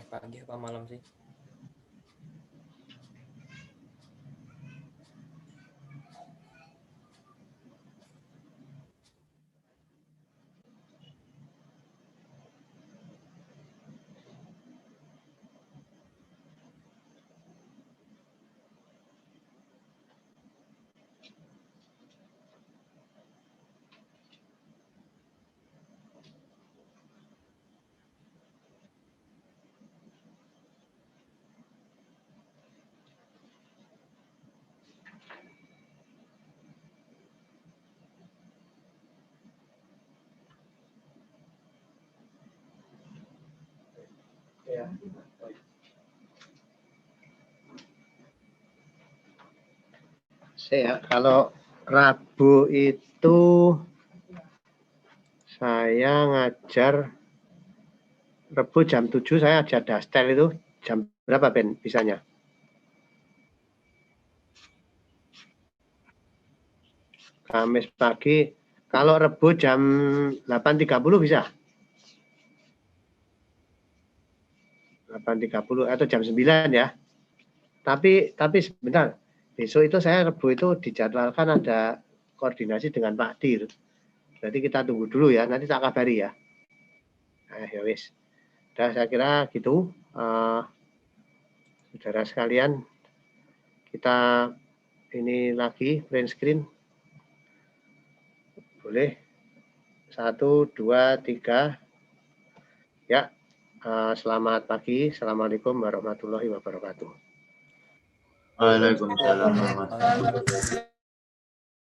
Pagi apa malam sih? Ya. Saya kalau Rabu itu saya ngajar Rabu jam 7 saya ajar dastel itu jam berapa Ben bisanya? Kamis pagi kalau Rabu jam 8.30 bisa? 8.30 atau jam 9 ya. Tapi sebentar. Besok itu saya Rabu itu dijadwalkan ada koordinasi dengan Pak Dir. Berarti kita tunggu dulu ya, nanti tak kabari ya. Nah, ya wis. Udah saya kira gitu. Saudara sekalian, kita ini lagi print screen. Boleh. 1, 2, 3. Ya. Selamat pagi. Assalamualaikum warahmatullahi wabarakatuh. Waalaikumsalam warahmatullahi wabarakatuh.